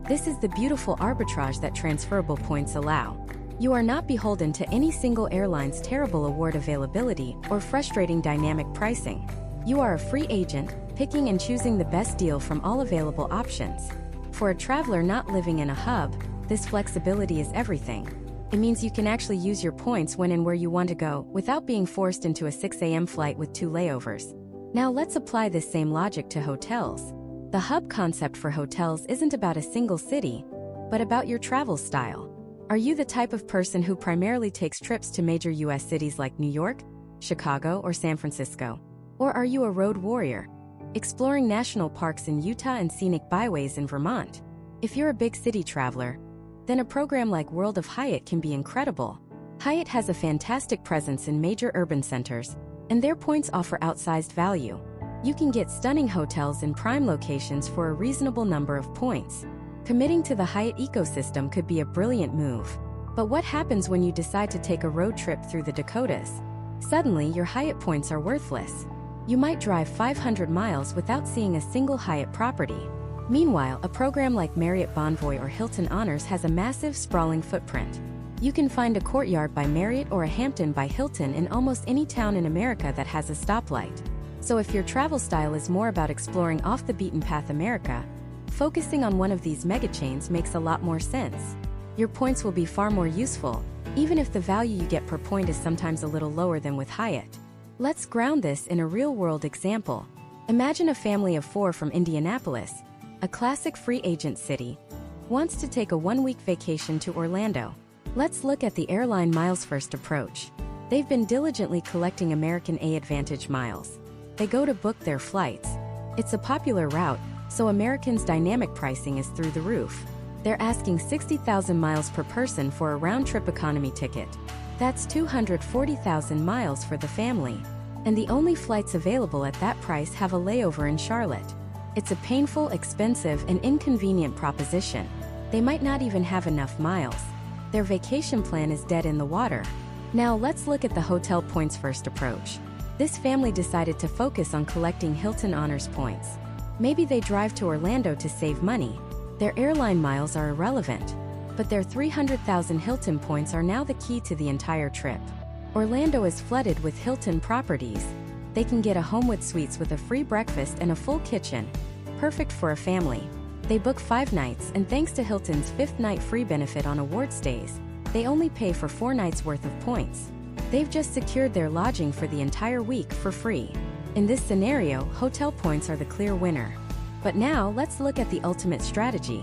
Speaker 1: This is the beautiful arbitrage that transferable points allow. You are not beholden to any single airline's terrible award availability or frustrating dynamic pricing. You are a free agent, picking and choosing the best deal from all available options. For a traveler not living in a hub, this flexibility is everything. It means you can actually use your points when and where you want to go, without being forced into a 6 a.m. flight with 2 layovers. Now let's apply this same logic to hotels. The hub concept for hotels isn't about a single city, but about your travel style. Are you the type of person who primarily takes trips to major US cities like New York, Chicago, or San Francisco? Or are you a road warrior, exploring national parks in Utah and scenic byways in Vermont? If you're a big city traveler, then a program like World of Hyatt can be incredible. Hyatt has a fantastic presence in major urban centers, and their points offer outsized value. You can get stunning hotels in prime locations for a reasonable number of points. Committing to the Hyatt ecosystem could be a brilliant move. But what happens when you decide to take a road trip through the Dakotas? Suddenly, your Hyatt points are worthless. You might drive 500 miles without seeing a single Hyatt property. Meanwhile, a program like Marriott Bonvoy or Hilton Honors has a massive, sprawling footprint. You can find a Courtyard by Marriott or a Hampton by Hilton in almost any town in America that has a stoplight. So if your travel style is more about exploring off-the-beaten-path America, focusing on one of these mega chains makes a lot more sense. Your points will be far more useful, even if the value you get per point is sometimes a little lower than with Hyatt. Let's ground this in a real-world example. Imagine a family of 4 from Indianapolis, a classic free agent city, wants to take a 1-week vacation to Orlando. Let's look at the Airline Miles first approach. They've been diligently collecting American AAdvantage miles. They go to book their flights. It's a popular route, so American's dynamic pricing is through the roof. They're asking 60,000 miles per person for a round-trip economy ticket. That's 240,000 miles for the family. And the only flights available at that price have a layover in Charlotte. It's a painful, expensive, and inconvenient proposition. They might not even have enough miles. Their vacation plan is dead in the water. Now let's look at the hotel points first approach. This family decided to focus on collecting Hilton Honors points. Maybe they drive to Orlando to save money. Their airline miles are irrelevant, but their 300,000 Hilton points are now the key to the entire trip. Orlando is flooded with Hilton properties. They can get a home with suites with a free breakfast and a full kitchen. Perfect for a family. They book 5 nights, and thanks to Hilton's 5th night free benefit on award stays, they only pay for 4 nights worth of points. They've just secured their lodging for the entire week for free. In this scenario, hotel points are the clear winner. But now, let's look at the ultimate strategy: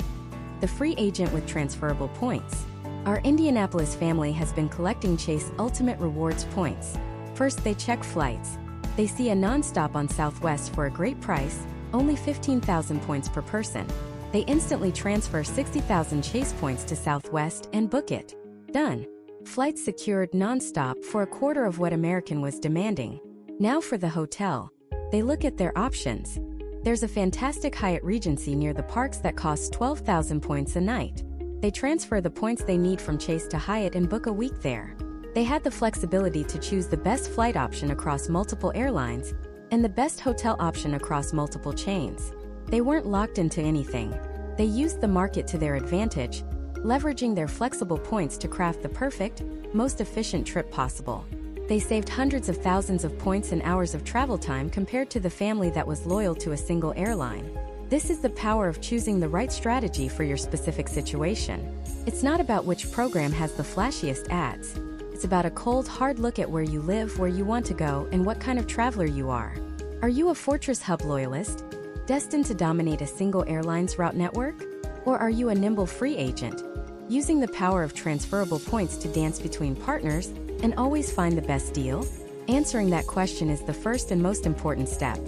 Speaker 1: the free agent with transferable points. Our Indianapolis family has been collecting Chase Ultimate Rewards points. First, they check flights. They see a non-stop on Southwest for a great price, only 15,000 points per person. They instantly transfer 60,000 Chase points to Southwest and book it. Done. Flights secured non-stop for a quarter of what American was demanding. Now for the hotel. They look at their options. There's a fantastic Hyatt Regency near the parks that costs 12,000 points a night. They transfer the points they need from Chase to Hyatt and book a week there. They had the flexibility to choose the best flight option across multiple airlines and the best hotel option across multiple chains. They weren't locked into anything. They used the market to their advantage, leveraging their flexible points to craft the perfect, most efficient trip possible. They saved hundreds of thousands of points and hours of travel time compared to the family that was loyal to a single airline. This is the power of choosing the right strategy for your specific situation. It's not about which program has the flashiest ads. It's about a cold, hard look at where you live, where you want to go, and what kind of traveler you are. Are you a Fortress Hub loyalist, destined to dominate a single airline's route network? Or are you a nimble free agent, using the power of transferable points to dance between partners and always find the best deal? Answering that question is the first and most important step.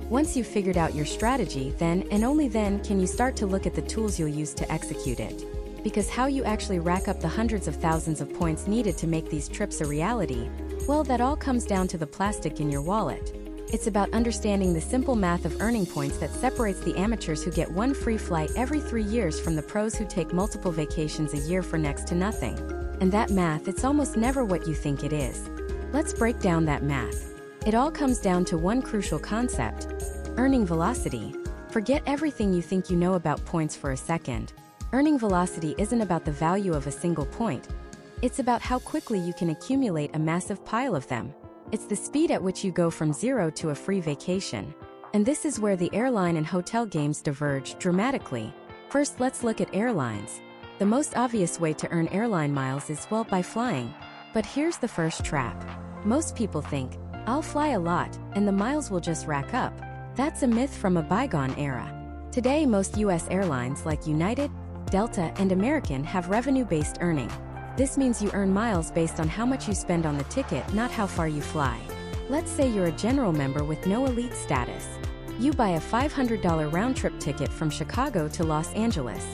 Speaker 1: Once you've figured out your strategy, then and only then can you start to look at the tools you'll use to execute it. Because how you actually rack up the hundreds of thousands of points needed to make these trips a reality, well, that all comes down to the plastic in your wallet. It's about understanding the simple math of earning points that separates the amateurs who get one free flight every 3 years from the pros who take multiple vacations a year for next to nothing. And that math, it's almost never what you think it is. Let's break down that math. It all comes down to one crucial concept: earning velocity. Forget everything you think you know about points for a second. Earning velocity isn't about the value of a single point. It's about how quickly you can accumulate a massive pile of them. It's the speed at which you go from zero to a free vacation. And this is where the airline and hotel games diverge dramatically. First, let's look at airlines. The most obvious way to earn airline miles is, well, by flying. But here's the first trap. Most people think, I'll fly a lot, and the miles will just rack up. That's a myth from a bygone era. Today, most US airlines like United, Delta, and American have revenue-based earning. This means you earn miles based on how much you spend on the ticket, not how far you fly. Let's say you're a general member with no elite status. You buy a $500 round-trip ticket from Chicago to Los Angeles.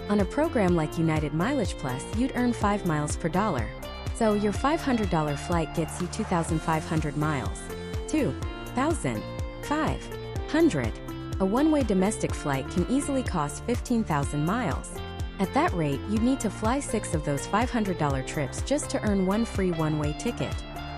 Speaker 1: On a program like United Mileage Plus, you'd earn 5 miles per dollar. So your $500 flight gets you 2,500 miles. 2,500. A one-way domestic flight can easily cost 15,000 miles. At that rate, you'd need to fly 6 of those $500 trips just to earn one free one-way ticket.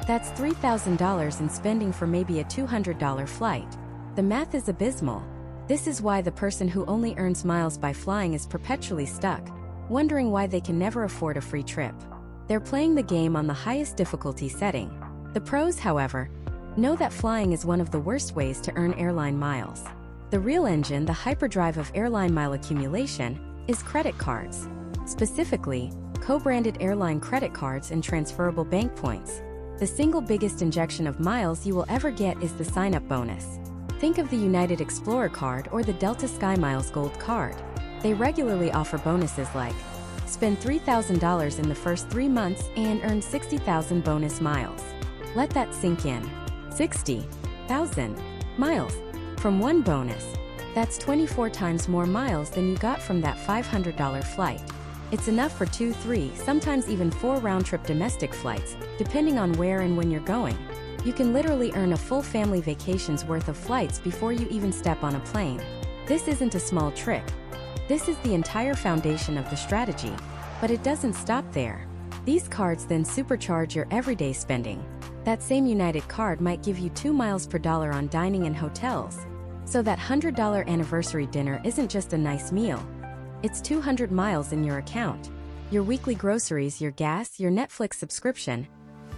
Speaker 1: That's $3,000 in spending for maybe a $200 flight. The math is abysmal. This is why the person who only earns miles by flying is perpetually stuck, wondering why they can never afford a free trip. They're playing the game on the highest difficulty setting. The pros, however, know that flying is one of the worst ways to earn airline miles. The real engine, the hyperdrive of airline mile accumulation, is credit cards. Specifically, co-branded airline credit cards and transferable bank points. The single biggest injection of miles you will ever get is the sign-up bonus. Think of the United Explorer card or the Delta SkyMiles Gold card. They regularly offer bonuses like, spend $3,000 in the first 3 months and earn 60,000 bonus miles. Let that sink in. 60,000 miles from one bonus. That's 24 times more miles than you got from that $500 flight. It's enough for 2, 3, sometimes even 4 round-trip domestic flights, depending on where and when you're going. You can literally earn a full family vacation's worth of flights before you even step on a plane. This isn't a small trick. This is the entire foundation of the strategy. But it doesn't stop there. These cards then supercharge your everyday spending. That same United card might give you 2 miles per dollar on dining and hotels. So that $100 anniversary dinner isn't just a nice meal. It's 200 miles in your account. Your weekly groceries, your gas, your Netflix subscription.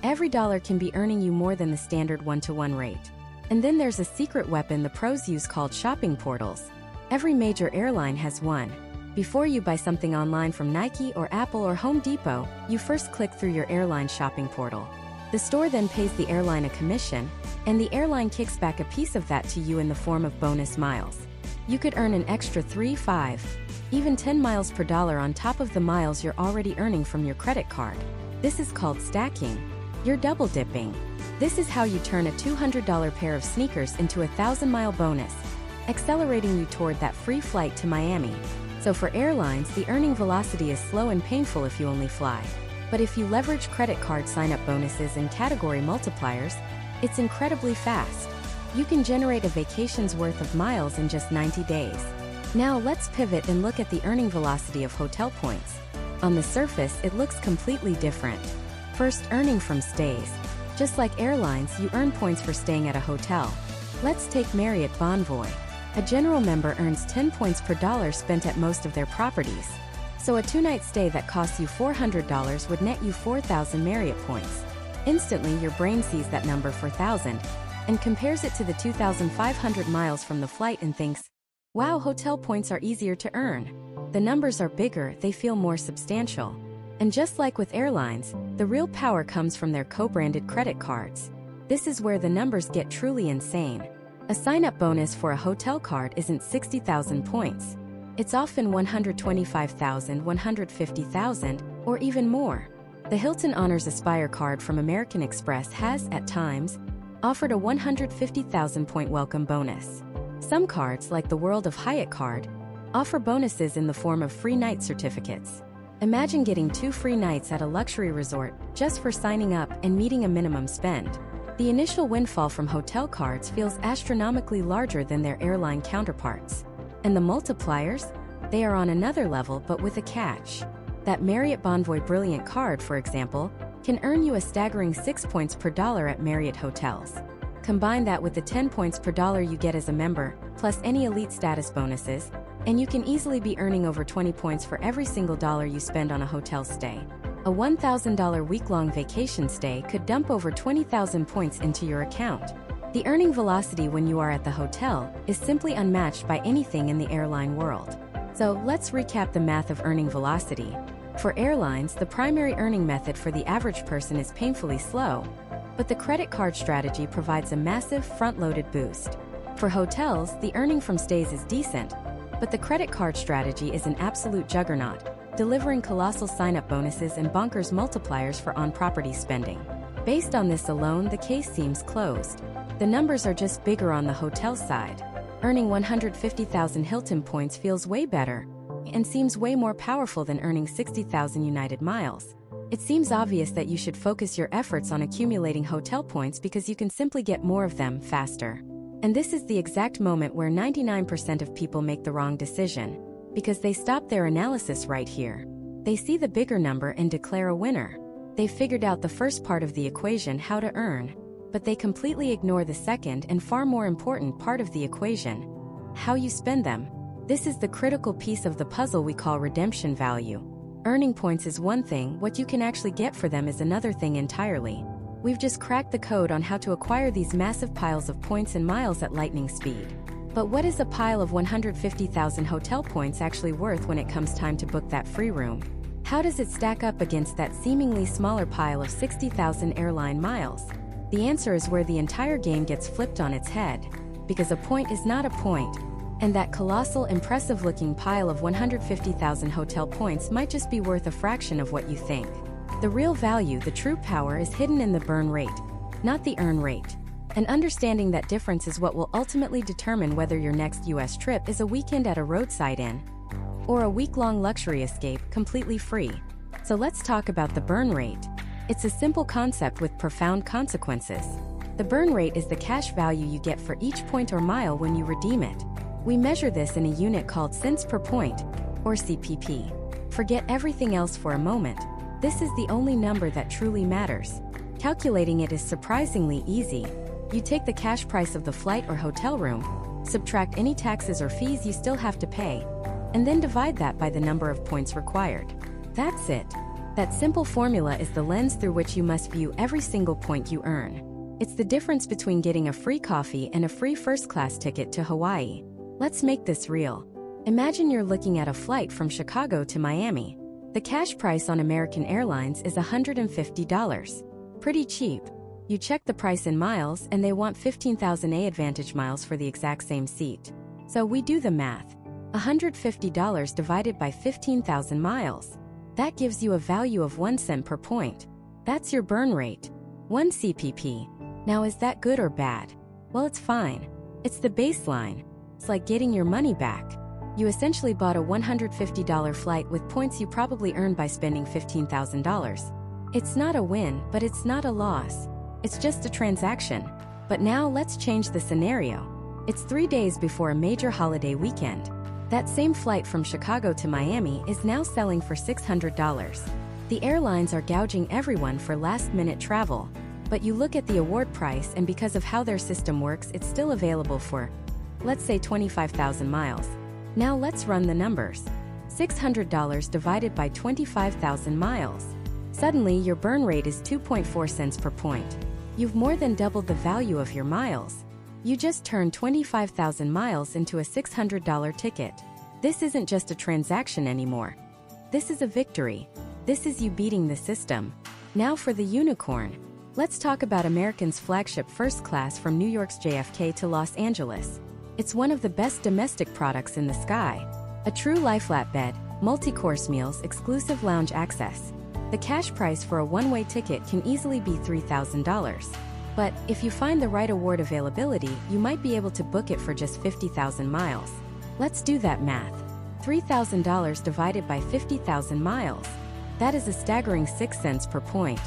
Speaker 1: Every dollar can be earning you more than the standard 1-to-1 rate. And then there's a secret weapon the pros use called shopping portals. Every major airline has one. Before you buy something online from Nike or Apple or Home Depot, you first click through your airline shopping portal. The store then pays the airline a commission, and the airline kicks back a piece of that to you in the form of bonus miles. You could earn an extra 3, 5, even 10 miles per dollar on top of the miles you're already earning from your credit card. This is called stacking. You're double dipping. This is how you turn a $200 pair of sneakers into a 1,000-mile bonus, accelerating you toward that free flight to Miami. So for airlines, the earning velocity is slow and painful if you only fly. But if you leverage credit card sign-up bonuses and category multipliers, it's incredibly fast. You can generate a vacation's worth of miles in just 90 days. Now let's pivot and look at the earning velocity of hotel points. On the surface, it looks completely different. First, earning from stays. Just like airlines, you earn points for staying at a hotel. Let's take Marriott Bonvoy. A general member earns 10 points per dollar spent at most of their properties. So a 2-night stay that costs you $400 would net you 4,000 Marriott points. Instantly, your brain sees that number 4,000 and compares it to the 2,500 miles from the flight and thinks, wow, hotel points are easier to earn. The numbers are bigger, they feel more substantial. And just like with airlines, the real power comes from their co-branded credit cards. This is where the numbers get truly insane. A sign-up bonus for a hotel card isn't 60,000 points. It's often 125,000, 150,000, or even more. The Hilton Honors Aspire card from American Express has, at times, offered a 150,000-point welcome bonus. Some cards, like the World of Hyatt card, offer bonuses in the form of free night certificates. Imagine getting 2 free nights at a luxury resort just for signing up and meeting a minimum spend. The initial windfall from hotel cards feels astronomically larger than their airline counterparts. And the multipliers? They are on another level, but with a catch. That Marriott Bonvoy Brilliant card, for example, can earn you a staggering 6 points per dollar at Marriott hotels. Combine that with the 10 points per dollar you get as a member, plus any elite status bonuses, and you can easily be earning over 20 points for every single dollar you spend on a hotel stay. A $1,000 week-long vacation stay could dump over 20,000 points into your account. The earning velocity when you are at the hotel is simply unmatched by anything in the airline world. So let's recap the math of earning velocity. For airlines, the primary earning method for the average person is painfully slow, but the credit card strategy provides a massive front-loaded boost. For hotels, the earning from stays is decent, but the credit card strategy is an absolute juggernaut, delivering colossal sign-up bonuses and bonkers multipliers for on-property spending. Based on this alone, the case seems closed. The numbers are just bigger on the hotel side. Earning 150,000 Hilton points feels way better and seems way more powerful than earning 60,000 United miles. It seems obvious that you should focus your efforts on accumulating hotel points because you can simply get more of them faster. And this is the exact moment where 99% of people make the wrong decision, because they stop their analysis right here. They see the bigger number and declare a winner. They've figured out the first part of the equation, how to earn, but they completely ignore the second and far more important part of the equation, how you spend them. This is the critical piece of the puzzle we call redemption value. Earning points is one thing, what you can actually get for them is another thing entirely. We've just cracked the code on how to acquire these massive piles of points and miles at lightning speed. But what is a pile of 150,000 hotel points actually worth when it comes time to book that free room? How does it stack up against that seemingly smaller pile of 60,000 airline miles? The answer is where the entire game gets flipped on its head, because a point is not a point, and that colossal, impressive-looking pile of 150,000 hotel points might just be worth a fraction of what you think. The real value, the true power, is hidden in the burn rate, not the earn rate. And understanding that difference is what will ultimately determine whether your next US trip is a weekend at a roadside inn or a week-long luxury escape completely free. So let's talk about the burn rate. It's a simple concept with profound consequences. The burn rate is the cash value you get for each point or mile when you redeem it. We measure this in a unit called cents per point, or CPP. Forget everything else for a moment. This is the only number that truly matters. Calculating it is surprisingly easy. You take the cash price of the flight or hotel room, subtract any taxes or fees you still have to pay, and then divide that by the number of points required. That's it. That simple formula is the lens through which you must view every single point you earn. It's the difference between getting a free coffee and a free first-class ticket to Hawaii. Let's make this real. Imagine you're looking at a flight from Chicago to Miami. The cash price on American Airlines is $150. Pretty cheap. You check the price in miles and they want 15,000 AAdvantage miles for the exact same seat. So we do the math. $150 divided by 15,000 miles. That gives you a value of 1 cent per point. That's your burn rate. 1 CPP. Now, is that good or bad? Well, it's fine. It's the baseline. It's like getting your money back. You essentially bought a $150 flight with points you probably earned by spending $15,000. It's not a win, but it's not a loss. It's just a transaction. But now let's change the scenario. It's 3 days before a major holiday weekend. That same flight from Chicago to Miami is now selling for $600. The airlines are gouging everyone for last-minute travel. But you look at the award price, and because of how their system works, it's still available for, let's say, 25,000 miles. Now let's run the numbers. $600 divided by 25,000 miles. Suddenly, your burn rate is 2.4 cents per point. You've more than doubled the value of your miles. You just turned 25,000 miles into a $600 ticket. This isn't just a transaction anymore. This is a victory. This is you beating the system. Now for the unicorn. Let's talk about American's flagship first class from New York's JFK to Los Angeles. It's one of the best domestic products in the sky. A true lie-flat bed, multi-course meals, exclusive lounge access. The cash price for a one-way ticket can easily be $3,000. But if you find the right award availability, you might be able to book it for just 50,000 miles. Let's do that math. $3,000 divided by 50,000 miles. That is a staggering 6 cents per point.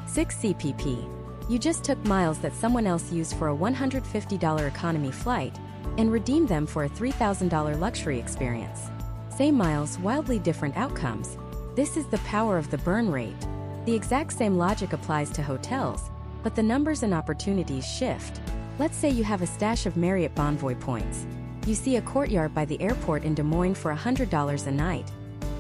Speaker 1: 6 CPP. You just took miles that someone else used for a $150 economy flight and redeemed them for a $3,000 luxury experience. Same miles, wildly different outcomes. This is the power of the burn rate. The exact same logic applies to hotels, but the numbers and opportunities shift. Let's say you have a stash of Marriott Bonvoy points. You see a courtyard by the airport in Des Moines for $100 a night.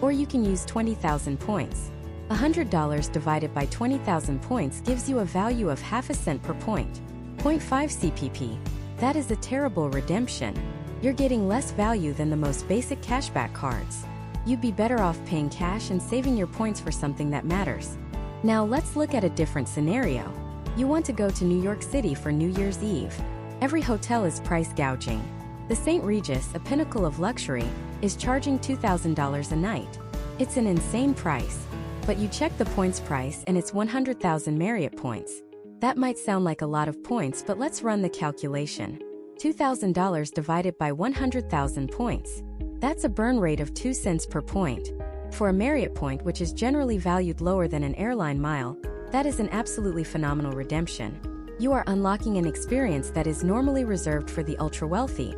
Speaker 1: Or you can use 20,000 points. $100 divided by 20,000 points gives you a value of half a cent per point. 0.5 CPP. That is a terrible redemption. You're getting less value than the most basic cashback cards. You'd be better off paying cash and saving your points for something that matters. Now let's look at a different scenario. You want to go to New York City for New Year's Eve. Every hotel is price gouging. The St. Regis, a pinnacle of luxury, is charging $2,000 a night. It's an insane price. But you check the points price and it's 100,000 Marriott points. That might sound like a lot of points, but let's run the calculation. $2,000 divided by 100,000 points. That's a burn rate of 2 cents per point. For a Marriott point, which is generally valued lower than an airline mile, that is an absolutely phenomenal redemption. You are unlocking an experience that is normally reserved for the ultra-wealthy.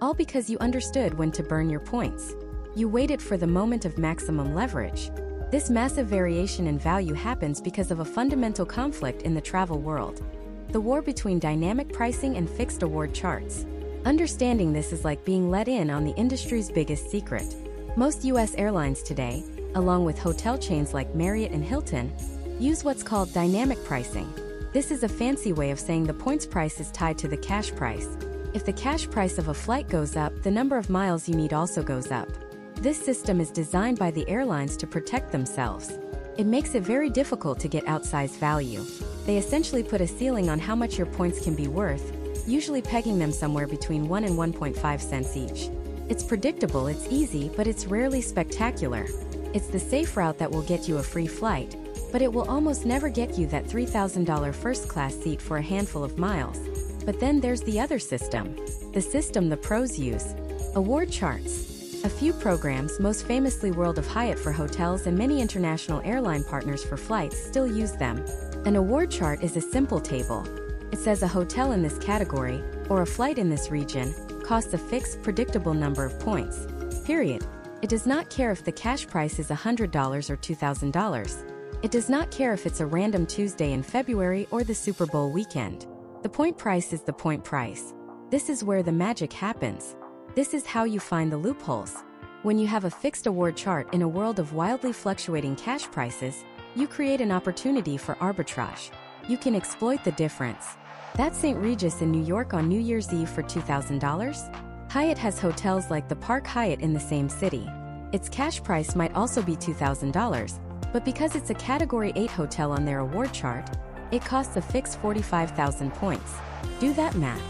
Speaker 1: All because you understood when to burn your points. You waited for the moment of maximum leverage. This massive variation in value happens because of a fundamental conflict in the travel world. The war between dynamic pricing and fixed award charts. Understanding this is like being let in on the industry's biggest secret. Most U.S. airlines today, along with hotel chains like Marriott and Hilton, use what's called dynamic pricing. This is a fancy way of saying the points price is tied to the cash price. If the cash price of a flight goes up, the number of miles you need also goes up. This system is designed by the airlines to protect themselves. It makes it very difficult to get outsized value. They essentially put a ceiling on how much your points can be worth, usually pegging them somewhere between 1 and 1.5 cents each. It's predictable, it's easy, but it's rarely spectacular. It's the safe route that will get you a free flight, but it will almost never get you that $3,000 first-class seat for a handful of miles. But then there's the other system. The system the pros use. Award charts. A few programs, most famously World of Hyatt for hotels and many international airline partners for flights, still use them. An award chart is a simple table. It says a hotel in this category, or a flight in this region, costs a fixed, predictable number of points. Period. It does not care if the cash price is $100 or $2,000. It does not care if it's a random Tuesday in February or the Super Bowl weekend. The point price is the point price. This is where the magic happens. This is how you find the loopholes. When you have a fixed award chart in a world of wildly fluctuating cash prices, you create an opportunity for arbitrage. You can exploit the difference. That's St. Regis in New York on New Year's Eve for $2,000? Hyatt has hotels like the Park Hyatt in the same city. Its cash price might also be $2,000, but because it's a Category 8 hotel on their award chart, it costs a fixed 45,000 points. Do that math.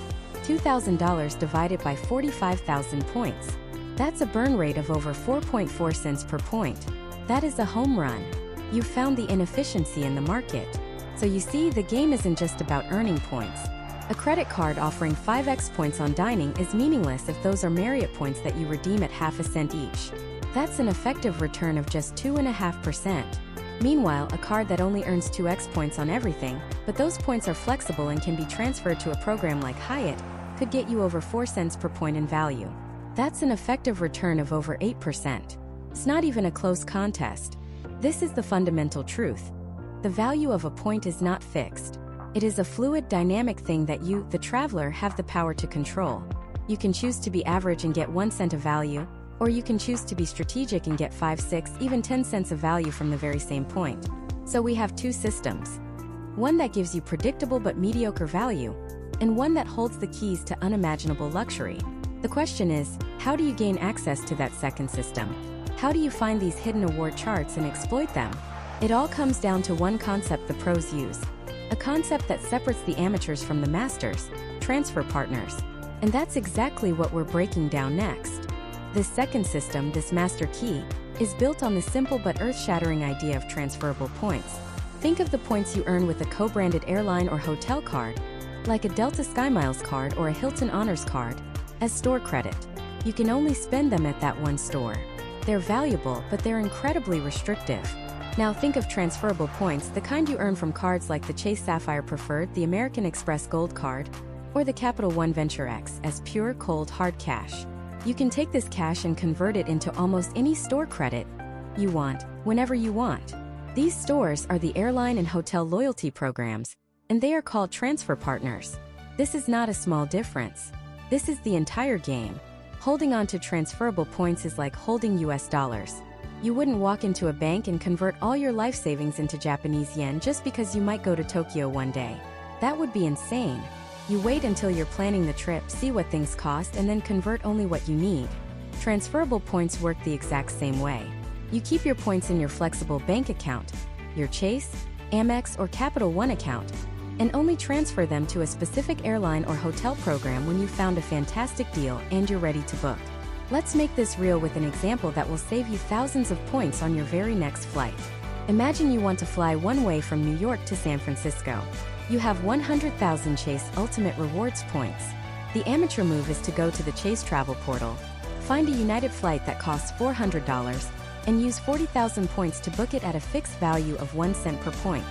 Speaker 1: $2,000 divided by 45,000 points. That's a burn rate of over 4.4 cents per point. That is a home run. You've found the inefficiency in the market. So you see, the game isn't just about earning points. A credit card offering 5x points on dining is meaningless if those are Marriott points that you redeem at half a cent each. That's an effective return of just 2.5%. Meanwhile, a card that only earns 2x points on everything, but those points are flexible and can be transferred to a program like Hyatt, could get you over 4 cents per point in value. That's an effective return of over 8%. It's not even a close contest. This is the fundamental truth. The value of a point is not fixed. It is a fluid, dynamic thing that you, the traveler, have the power to control. You can choose to be average and get 1 cent of value, or you can choose to be strategic and get 5, 6, even 10 cents of value from the very same point. So we have two systems. One that gives you predictable but mediocre value, and one that holds the keys to unimaginable luxury. The question is, how do you gain access to that second system? How do you find these hidden award charts and exploit them? It all comes down to one concept the pros use. A concept that separates the amateurs from the masters, transfer partners. And that's exactly what we're breaking down next. This second system, this master key, is built on the simple but earth-shattering idea of transferable points. Think of the points you earn with a co-branded airline or hotel card, like a Delta SkyMiles card or a Hilton Honors card, as store credit. You can only spend them at that one store. They're valuable, but they're incredibly restrictive. Now think of transferable points, the kind you earn from cards like the Chase Sapphire Preferred, the American Express Gold Card, or the Capital One Venture X, as pure, cold, hard cash. You can take this cash and convert it into almost any store credit you want, whenever you want. These stores are the airline and hotel loyalty programs, and they are called transfer partners. This is not a small difference. This is the entire game. Holding on to transferable points is like holding US dollars. You wouldn't walk into a bank and convert all your life savings into Japanese yen just because you might go to Tokyo one day. That would be insane. You wait until you're planning the trip, see what things cost, and then convert only what you need. Transferable points work the exact same way. You keep your points in your flexible bank account, your Chase, Amex, or Capital One account, and only transfer them to a specific airline or hotel program when you found a fantastic deal and you're ready to book. Let's make this real with an example that will save you thousands of points on your very next flight. Imagine you want to fly one way from New York to San Francisco. You have 100,000 Chase Ultimate Rewards points. The amateur move is to go to the Chase travel portal, find a United flight that costs $400, and use 40,000 points to book it at a fixed value of 1 cent per point.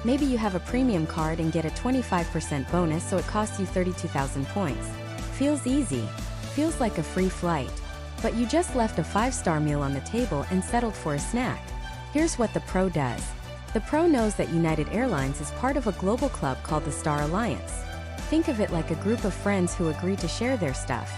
Speaker 1: Maybe you have a premium card and get a 25% bonus, so it costs you 32,000 points. Feels easy. Feels like a free flight. But you just left a 5-star meal on the table and settled for a snack. Here's what the pro does. The pro knows that United Airlines is part of a global club called the Star Alliance. Think of it like a group of friends who agree to share their stuff.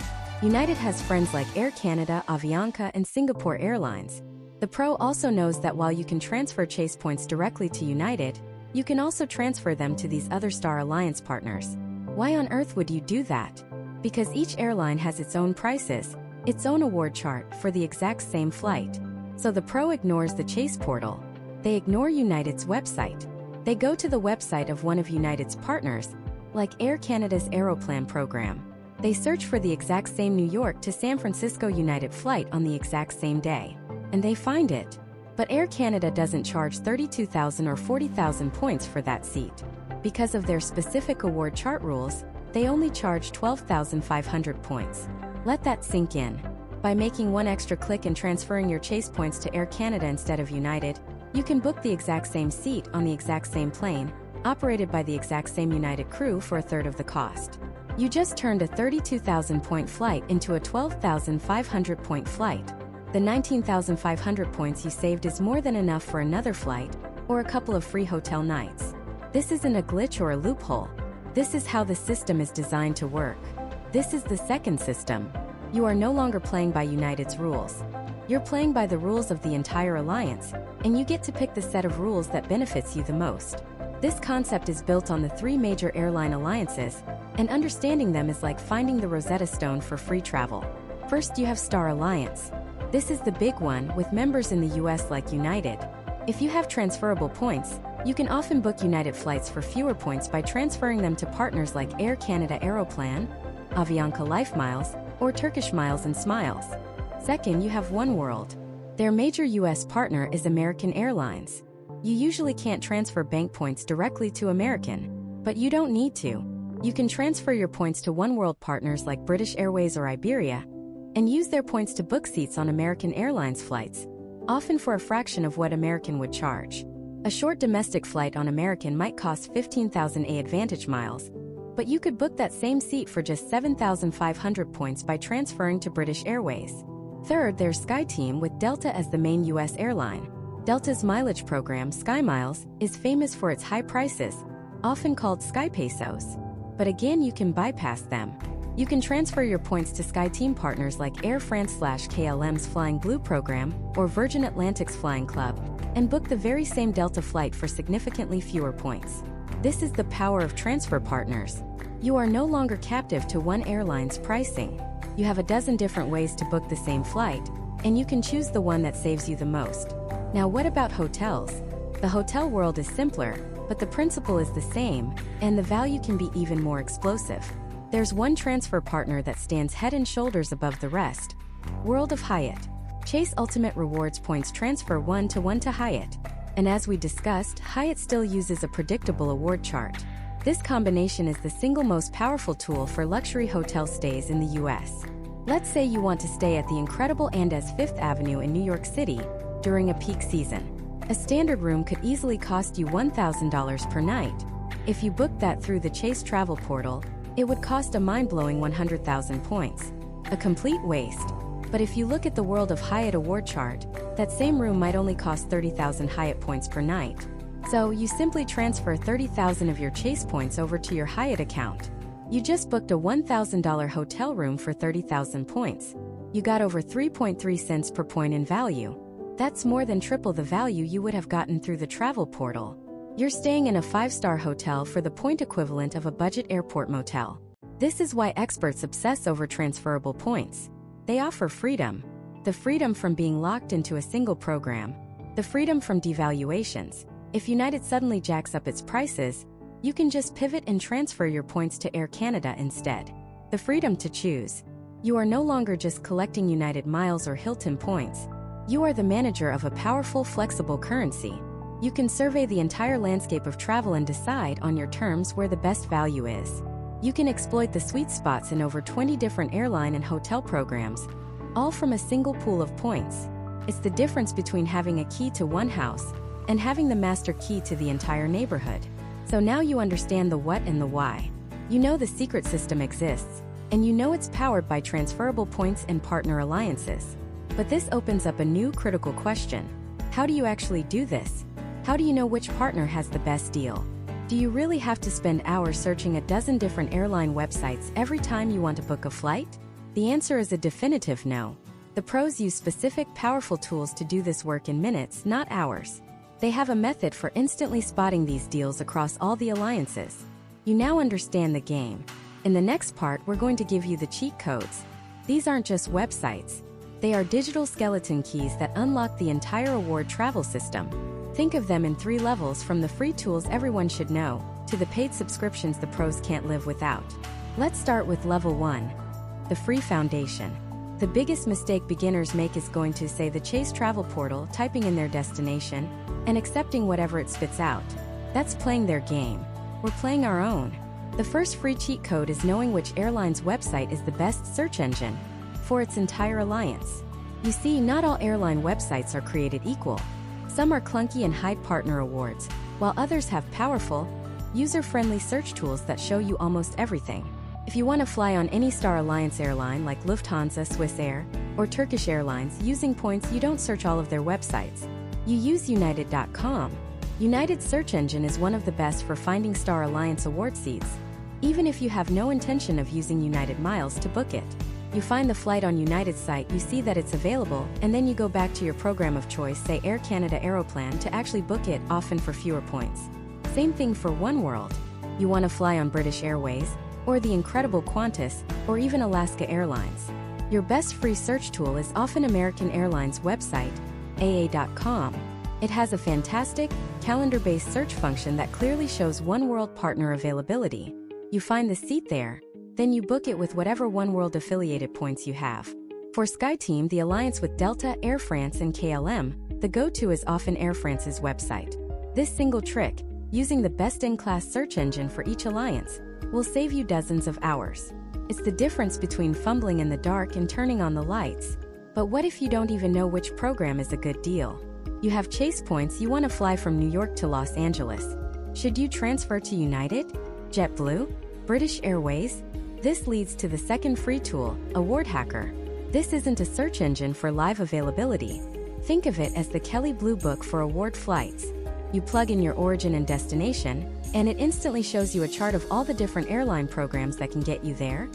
Speaker 1: United has friends like Air Canada, Avianca, and Singapore Airlines. The pro also knows that while you can transfer Chase points directly to United, you can also transfer them to these other Star Alliance partners. Why on earth would you do that? Because each airline has its own prices, its own award chart for the exact same flight. So the pro ignores the Chase portal. They ignore United's website. They go to the website of one of United's partners, like Air Canada's Aeroplan program. They search for the exact same New York to San Francisco United flight on the exact same day. And they find it. But Air Canada doesn't charge 32,000 or 40,000 points for that seat. Because of their specific award chart rules, they only charge 12,500 points. Let that sink in. By making one extra click and transferring your Chase points to Air Canada instead of United, you can book the exact same seat on the exact same plane, operated by the exact same United crew for a third of the cost. You just turned a 32,000-point flight into a 12,500-point flight. The 19,500 points you saved is more than enough for another flight, or a couple of free hotel nights. This isn't a glitch or a loophole. This is how the system is designed to work. This is the second system. You are no longer playing by United's rules. You're playing by the rules of the entire alliance, and you get to pick the set of rules that benefits you the most. This concept is built on the 3 major airline alliances, and understanding them is like finding the Rosetta Stone for free travel. First, you have Star Alliance. This is the big one, with members in the US like United. If you have transferable points, you can often book United flights for fewer points by transferring them to partners like Air Canada Aeroplan, Avianca Life Miles, or Turkish Miles and Smiles. Second, you have oneworld. Their major US partner is American Airlines. You usually can't transfer bank points directly to American, but you don't need to. You can transfer your points to oneworld partners like British Airways or Iberia, and use their points to book seats on American Airlines flights, often for a fraction of what American would charge. A short domestic flight on American might cost 15,000 AAdvantage miles, but you could book that same seat for just 7,500 points by transferring to British Airways. Third, there's SkyTeam with Delta as the main US airline. Delta's mileage program, Sky Miles, is famous for its high prices, often called Sky Pesos. But again, you can bypass them. You can transfer your points to SkyTeam partners like Air France/KLM's Flying Blue program or Virgin Atlantic's Flying Club, and book the very same Delta flight for significantly fewer points. This is the power of transfer partners. You are no longer captive to one airline's pricing. You have a dozen different ways to book the same flight, and you can choose the one that saves you the most. Now, what about hotels? The hotel world is simpler, but the principle is the same, and the value can be even more explosive. There's one transfer partner that stands head and shoulders above the rest: World of Hyatt. Chase Ultimate Rewards points transfer 1-to-1 to Hyatt. And as we discussed, Hyatt still uses a predictable award chart. This combination is the single most powerful tool for luxury hotel stays in the US. Let's say you want to stay at the incredible Andes Fifth Avenue in New York City during a peak season. A standard room could easily cost you $1,000 per night. If you booked that through the Chase travel portal, it would cost a mind-blowing 100,000 points. A complete waste. But if you look at the World of Hyatt award chart, that same room might only cost 30,000 Hyatt points per night. So you simply transfer 30,000 of your Chase points over to your Hyatt account. You just booked a $1,000 hotel room for 30,000 points. You got over 3.3 cents per point in value. That's more than triple the value you would have gotten through the travel portal. You're staying in a 5-star hotel for the point equivalent of a budget airport motel. This is why experts obsess over transferable points. They offer freedom. The freedom from being locked into a single program. The freedom from devaluations. If United suddenly jacks up its prices, you can just pivot and transfer your points to Air Canada instead. The freedom to choose. You are no longer just collecting United Miles or Hilton points. You are the manager of a powerful, flexible currency. You can survey the entire landscape of travel and decide on your terms where the best value is. You can exploit the sweet spots in over 20 different airline and hotel programs, all from a single pool of points. It's the difference between having a key to one house and having the master key to the entire neighborhood. So now you understand the what and the why. You know the secret system exists, and you know it's powered by transferable points and partner alliances. But this opens up a new critical question. How do you actually do this? How do you know which partner has the best deal? Do you really have to spend hours searching a dozen different airline websites every time you want to book a flight? The answer is a definitive no. The pros use specific, powerful tools to do this work in minutes, not hours. They have a method for instantly spotting these deals across all the alliances. You now understand the game. In the next part, we're going to give you the cheat codes. These aren't just websites. They are digital skeleton keys that unlock the entire award travel system. Think of them in 3 levels, from the free tools everyone should know, to the paid subscriptions the pros can't live without. Let's start with level 1. The free foundation. The biggest mistake beginners make is going to, say, the Chase travel portal, typing in their destination, and accepting whatever it spits out. That's playing their game. We're playing our own. The first free cheat code is knowing which airline's website is the best search engine for its entire alliance. You see, not all airline websites are created equal. Some are clunky and hide partner awards, while others have powerful, user-friendly search tools that show you almost everything. If you want to fly on any Star Alliance airline like Lufthansa, Swiss Air, or Turkish Airlines using points, you don't search all of their websites. You use United.com. United's search engine is one of the best for finding Star Alliance award seats, even if you have no intention of using United Miles to book it. You find the flight on United's site, you see that it's available, and then you go back to your program of choice, say Air Canada Aeroplan, to actually book it, often for fewer points. Same thing for oneworld. You want to fly on British Airways, or the incredible Qantas, or even Alaska Airlines. Your best free search tool is often American Airlines' website, AA.com. It has a fantastic, calendar-based search function that clearly shows oneworld partner availability. You find the seat there, then you book it with whatever oneworld affiliated points you have. For SkyTeam, the alliance with Delta, Air France, and KLM, the go-to is often Air France's website. This single trick, using the best-in-class search engine for each alliance, will save you dozens of hours. It's the difference between fumbling in the dark and turning on the lights. But what if you don't even know which program is a good deal? You have Chase points, you want to fly from New York to Los Angeles. Should you transfer to United, JetBlue, British Airways? This leads to the second free tool, Award Hacker. This isn't a search engine for live availability. Think of it as the Kelly Blue Book for award flights. You plug in your origin and destination, and it instantly shows you a chart of all the different airline programs that can get you there,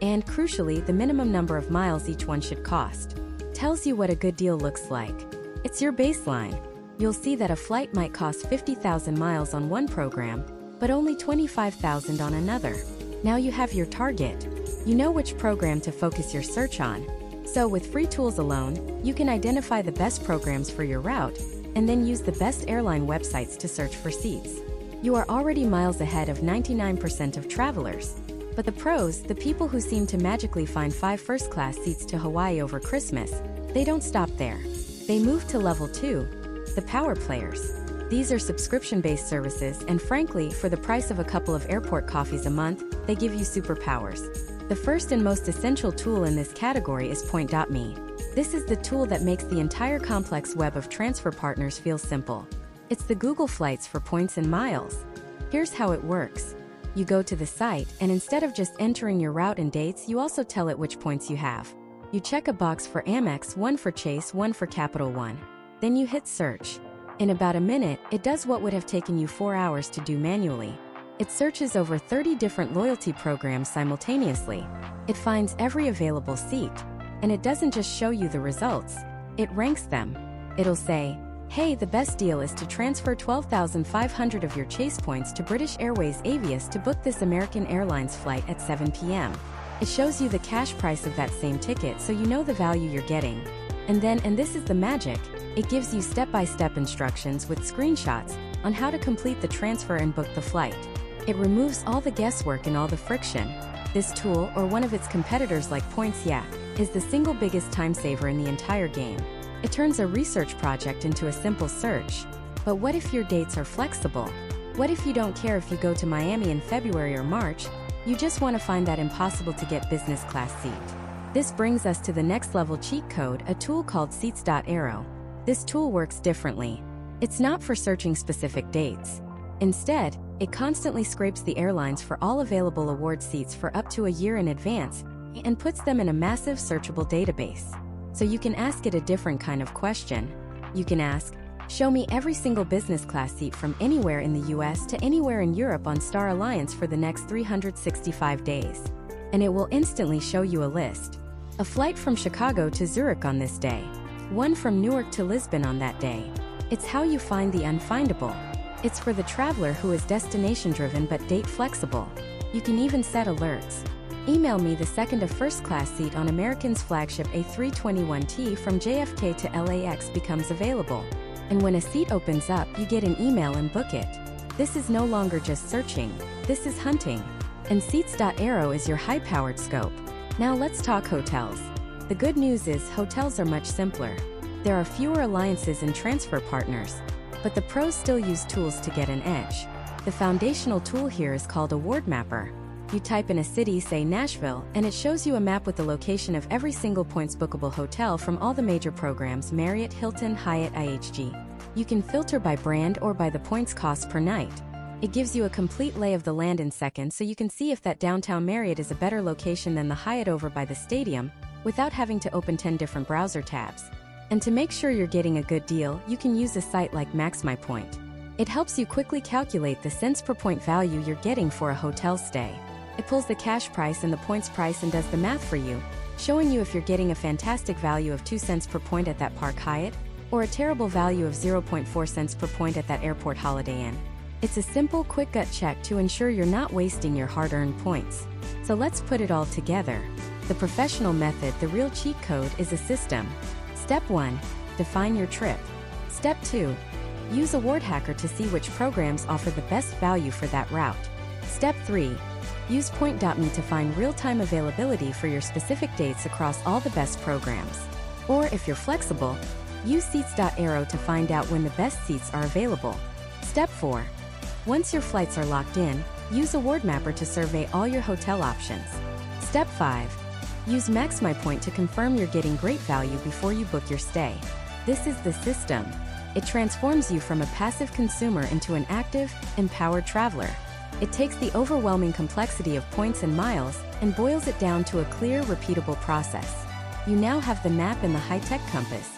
Speaker 1: and crucially, the minimum number of miles each one should cost. Tells you what a good deal looks like. It's your baseline. You'll see that a flight might cost 50,000 miles on one program, but only 25,000 on another. Now you have your target. You know which program to focus your search on. So with free tools alone, you can identify the best programs for your route, and then use the best airline websites to search for seats. You are already miles ahead of 99% of travelers. But the pros, the people who seem to magically find 5 first-class seats to Hawaii over Christmas, they don't stop there. They move to level 2, the power players. These are subscription-based services, and frankly, for the price of a couple of airport coffees a month, they give you superpowers. The first and most essential tool in this category is Point.me. This is the tool that makes the entire complex web of transfer partners feel simple. It's the Google Flights for points and miles. Here's how it works. You go to the site, and instead of just entering your route and dates, you also tell it which points you have. You check a box for Amex, one for Chase, one for Capital One. Then you hit search. In about a minute, it does what would have taken you 4 hours to do manually. It searches over 30 different loyalty programs simultaneously. It finds every available seat. And it doesn't just show you the results, it ranks them. It'll say, hey, the best deal is to transfer 12,500 of your Chase points to British Airways Avios to book this American Airlines flight at 7 p.m. It shows you the cash price of that same ticket so you know the value you're getting. And this is the magic, it gives you step-by-step instructions with screenshots on how to complete the transfer and book the flight. It removes all the guesswork and all the friction. This tool, or one of its competitors like Points, is the single biggest time saver in the entire game. It turns a research project into a simple search. But what if your dates are flexible? What if you don't care if you go to Miami in February or March? You just want to find that impossible to get business class seat. This brings us to the next level cheat code, a tool called Seats.Aero. This tool works differently. It's not for searching specific dates. Instead, it constantly scrapes the airlines for all available award seats for up to a year in advance and puts them in a massive searchable database. So you can ask it a different kind of question. You can ask, show me every single business class seat from anywhere in the US to anywhere in Europe on Star Alliance for the next 365 days. And it will instantly show you a list. A flight from Chicago to Zurich on this day. One from Newark to Lisbon on that day. It's how you find the unfindable. It's for the traveler who is destination-driven but date-flexible. You can even set alerts. Email me the second of first-class seat on American's flagship A321T from JFK to LAX becomes available. And when a seat opens up, you get an email and book it. This is no longer just searching, this is hunting. And Seats.Aero is your high-powered scope. Now let's talk hotels. The good news is hotels are much simpler. There are fewer alliances and transfer partners. But the pros still use tools to get an edge. The foundational tool here is called Award Mapper. You type in a city, say Nashville, and it shows you a map with the location of every single points bookable hotel from all the major programs: Marriott, Hilton, Hyatt, IHG. You can filter by brand or by the points cost per night. It gives you a complete lay of the land in seconds, so you can see if that downtown Marriott is a better location than the Hyatt over by the stadium, without having to open 10 different browser tabs. And to make sure you're getting a good deal, you can use a site like MaxMyPoint. It helps you quickly calculate the cents per point value you're getting for a hotel stay. It pulls the cash price and the points price and does the math for you, showing you if you're getting a fantastic value of 2 cents per point at that Park Hyatt, or a terrible value of 0.4 cents per point at that Airport Holiday Inn. It's a simple, quick gut check to ensure you're not wasting your hard-earned points. So let's put it all together. The professional method, the real cheat code, is a system. Step 1. Define your trip. Step 2. Use Award Hacker to see which programs offer the best value for that route. Step 3. Use Point.me to find real-time availability for your specific dates across all the best programs. Or if you're flexible, use Seats.Aero to find out when the best seats are available. Step 4. Once your flights are locked in, use Award Mapper to survey all your hotel options. Step 5. Use MaxMyPoint to confirm you're getting great value before you book your stay. This is the system. It transforms you from a passive consumer into an active, empowered traveler. It takes the overwhelming complexity of points and miles and boils it down to a clear, repeatable process. You now have the map and the high-tech compass.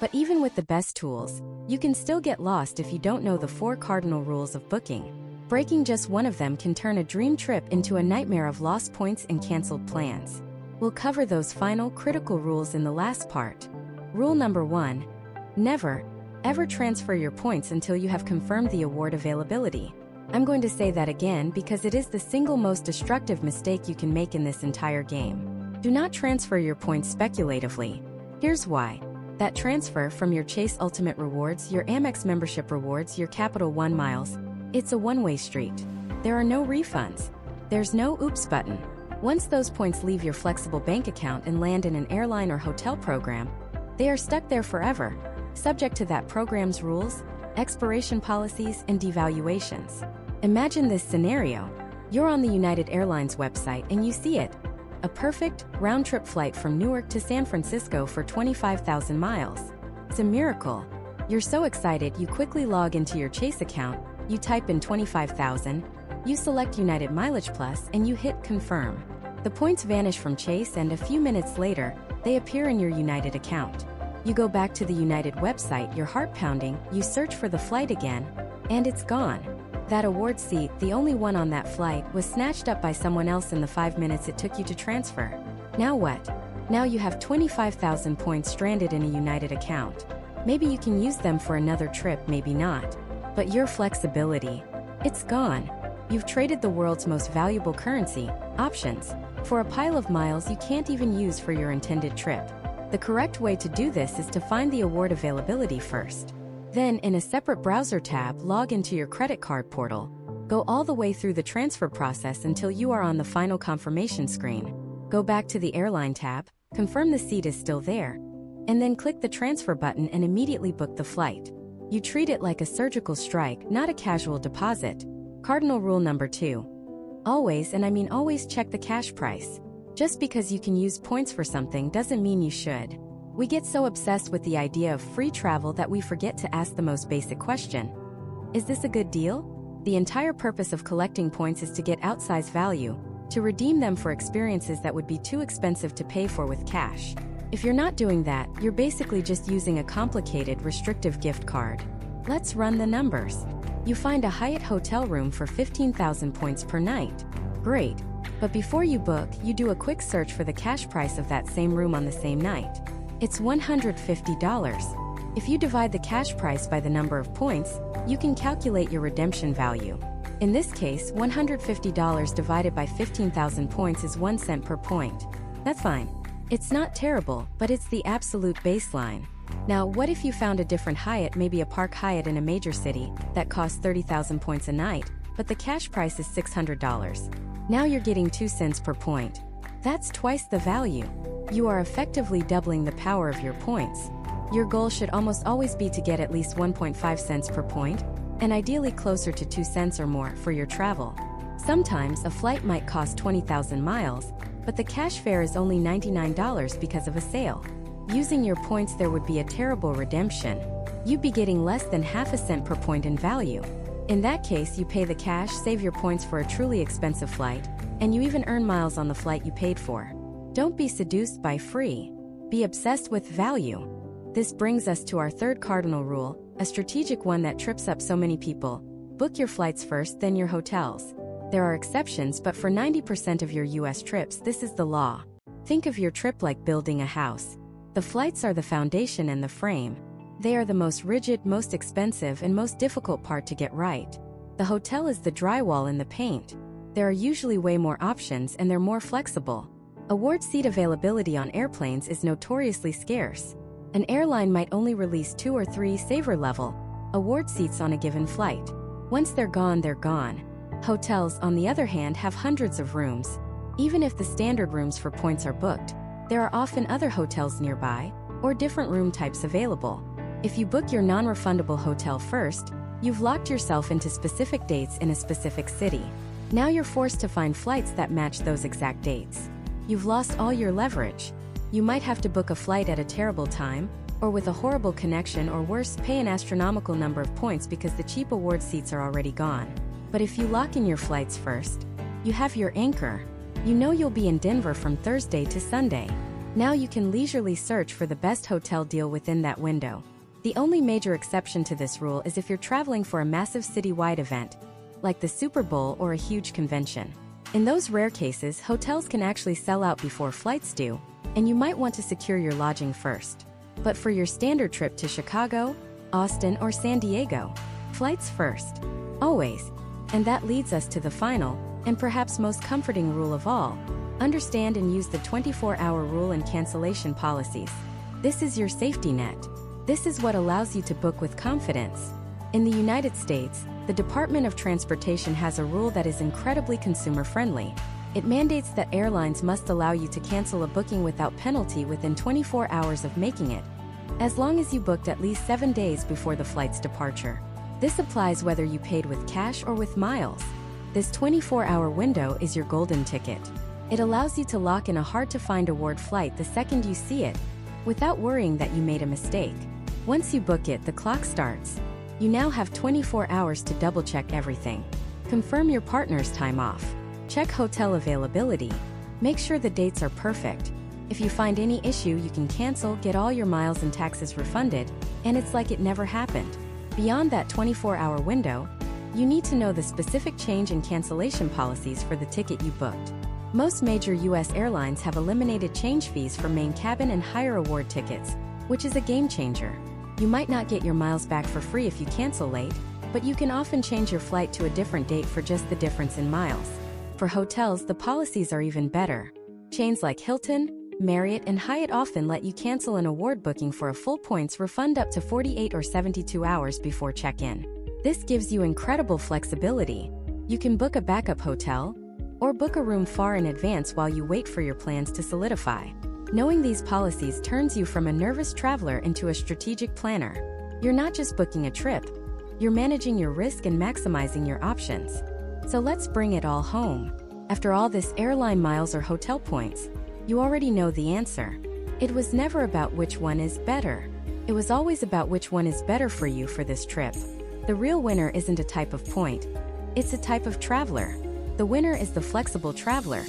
Speaker 1: But even with the best tools, you can still get lost if you don't know the 4 cardinal rules of booking. Breaking just one of them can turn a dream trip into a nightmare of lost points and canceled plans. We'll cover those final critical rules in the last part. Rule number 1. Never, ever transfer your points until you have confirmed the award availability. I'm going to say that again because it is the single most destructive mistake you can make in this entire game. Do not transfer your points speculatively. Here's why. That transfer from your Chase Ultimate Rewards, your Amex membership rewards, your Capital One miles, it's a one-way street. There are no refunds. There's no oops button. Once those points leave your flexible bank account and land in an airline or hotel program, they are stuck there forever, subject to that program's rules, expiration policies, and devaluations. Imagine this scenario. You're on the United Airlines website and you see it. A perfect, round-trip flight from Newark to San Francisco for 25,000 miles. It's a miracle. You're so excited you quickly log into your Chase account, you type in 25,000, you select United Mileage Plus, and you hit Confirm. The points vanish from Chase and a few minutes later, they appear in your United account. You go back to the United website, your heart pounding, you search for the flight again, and it's gone. That award seat, the only one on that flight, was snatched up by someone else in the 5 minutes it took you to transfer. Now what? Now you have 25,000 points stranded in a United account. Maybe you can use them for another trip, maybe not. But your flexibility, it's gone. You've traded the world's most valuable currency, options, for a pile of miles you can't even use for your intended trip. The correct way to do this is to find the award availability first. Then, in a separate browser tab, log into your credit card portal. Go all the way through the transfer process until you are on the final confirmation screen. Go back to the airline tab, confirm the seat is still there, and then click the transfer button and immediately book the flight. You treat it like a surgical strike, not a casual deposit. Cardinal rule number 2. Always, and I mean always, check the cash price. Just because you can use points for something doesn't mean you should. We get so obsessed with the idea of free travel that we forget to ask the most basic question. Is this a good deal? The entire purpose of collecting points is to get outsized value, to redeem them for experiences that would be too expensive to pay for with cash. If you're not doing that, you're basically just using a complicated, restrictive gift card. Let's run the numbers. You find a Hyatt hotel room for 15,000 points per night. Great. But before you book, you do a quick search for the cash price of that same room on the same night. It's $150. If you divide the cash price by the number of points, you can calculate your redemption value. In this case, $150 divided by 15,000 points is 1 cent per point. That's fine. It's not terrible, but it's the absolute baseline. Now, what if you found a different Hyatt, maybe a Park Hyatt in a major city, that costs 30,000 points a night, but the cash price is $600? Now you're getting 2 cents per point. That's twice the value. You are effectively doubling the power of your points. Your goal should almost always be to get at least 1.5 cents per point, and ideally closer to 2 cents or more for your travel. Sometimes a flight might cost 20,000 miles, but the cash fare is only $99 because of a sale. Using your points there would be a terrible redemption. You'd be getting less than half a cent per point in value. In that case, you pay the cash, save your points for a truly expensive flight, and you even earn miles on the flight you paid for. Don't be seduced by free. Be obsessed with value. This brings us to our third cardinal rule, a strategic one that trips up so many people. Book your flights first, then your hotels. There are exceptions, but for 90% of your US trips, this is the law. Think of your trip like building a house. The flights are the foundation and the frame. They are the most rigid, most expensive, and most difficult part to get right. The hotel is the drywall and the paint. There are usually way more options and they're more flexible. Award seat availability on airplanes is notoriously scarce. An airline might only release 2 or 3 saver-level award seats on a given flight. Once they're gone, they're gone. Hotels, on the other hand, have hundreds of rooms. Even if the standard rooms for points are booked, there are often other hotels nearby, or different room types available. If you book your non-refundable hotel first, you've locked yourself into specific dates in a specific city. Now you're forced to find flights that match those exact dates. You've lost all your leverage. You might have to book a flight at a terrible time, or with a horrible connection, or worse, pay an astronomical number of points because the cheap award seats are already gone. But if you lock in your flights first, you have your anchor. You know you'll be in Denver from Thursday to Sunday. Now you can leisurely search for the best hotel deal within that window. The only major exception to this rule is if you're traveling for a massive citywide event, like the Super Bowl or a huge convention. In those rare cases, hotels can actually sell out before flights do, and you might want to secure your lodging first. But for your standard trip to Chicago, Austin, or San Diego, flights first. Always. And that leads us to the final, and perhaps most comforting rule of all. Understand and use the 24-hour rule and cancellation policies. This is your safety net. This is what allows you to book with confidence. In the United States, the Department of Transportation has a rule that is incredibly consumer-friendly. It mandates that airlines must allow you to cancel a booking without penalty within 24 hours of making it, as long as you booked at least 7 days before the flight's departure. This applies whether you paid with cash or with miles. This 24-hour window is your golden ticket. It allows you to lock in a hard-to-find award flight the second you see it, without worrying that you made a mistake. Once you book it, the clock starts. You now have 24 hours to double-check everything. Confirm your partner's time off. Check hotel availability. Make sure the dates are perfect. If you find any issue, you can cancel, get all your miles and taxes refunded, and it's like it never happened. Beyond that 24-hour window, you need to know the specific change and cancellation policies for the ticket you booked. Most major U.S. airlines have eliminated change fees for main cabin and higher award tickets, which is a game changer. You might not get your miles back for free if you cancel late, but you can often change your flight to a different date for just the difference in miles. For hotels, the policies are even better. Chains like Hilton, Marriott, and Hyatt often let you cancel an award booking for a full points refund up to 48 or 72 hours before check-in. This gives you incredible flexibility. You can book a backup hotel, or book a room far in advance while you wait for your plans to solidify. Knowing these policies turns you from a nervous traveler into a strategic planner. You're not just booking a trip, you're managing your risk and maximizing your options. So let's bring it all home. After all this airline miles or hotel points, you already know the answer. It was never about which one is better. It was always about which one is better for you for this trip. The real winner isn't a type of point, it's a type of traveler. The winner is the flexible traveler,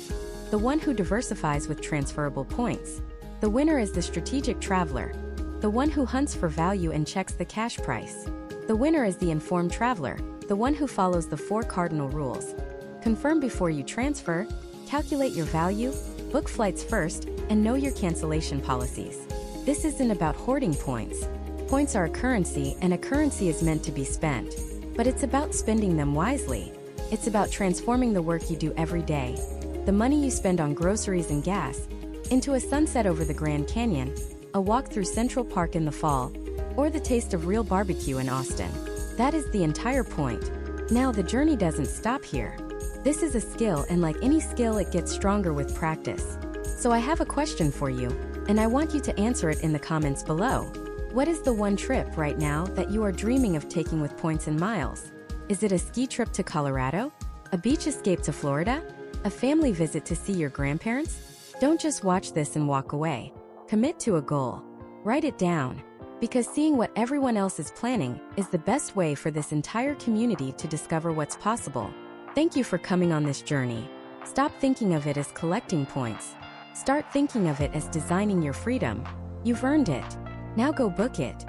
Speaker 1: the one who diversifies with transferable points. The winner is the strategic traveler, the one who hunts for value and checks the cash price. The winner is the informed traveler, the one who follows the 4 cardinal rules. Confirm before you transfer, calculate your value, book flights first, and know your cancellation policies. This isn't about hoarding points. Points are a currency, and a currency is meant to be spent. But it's about spending them wisely. It's about transforming the work you do every day, the money you spend on groceries and gas, into a sunset over the Grand Canyon, a walk through Central Park in the fall, or the taste of real barbecue in Austin. That is the entire point. Now the journey doesn't stop here. This is a skill, and like any skill, it gets stronger with practice. So I have a question for you, and I want you to answer it in the comments below. What is the one trip right now that you are dreaming of taking with points and miles? Is it a ski trip to Colorado? A beach escape to Florida? A family visit to see your grandparents? Don't just watch this and walk away. Commit to a goal. Write it down. Because seeing what everyone else is planning is the best way for this entire community to discover what's possible. Thank you for coming on this journey. Stop thinking of it as collecting points. Start thinking of it as designing your freedom. You've earned it. Now go book it.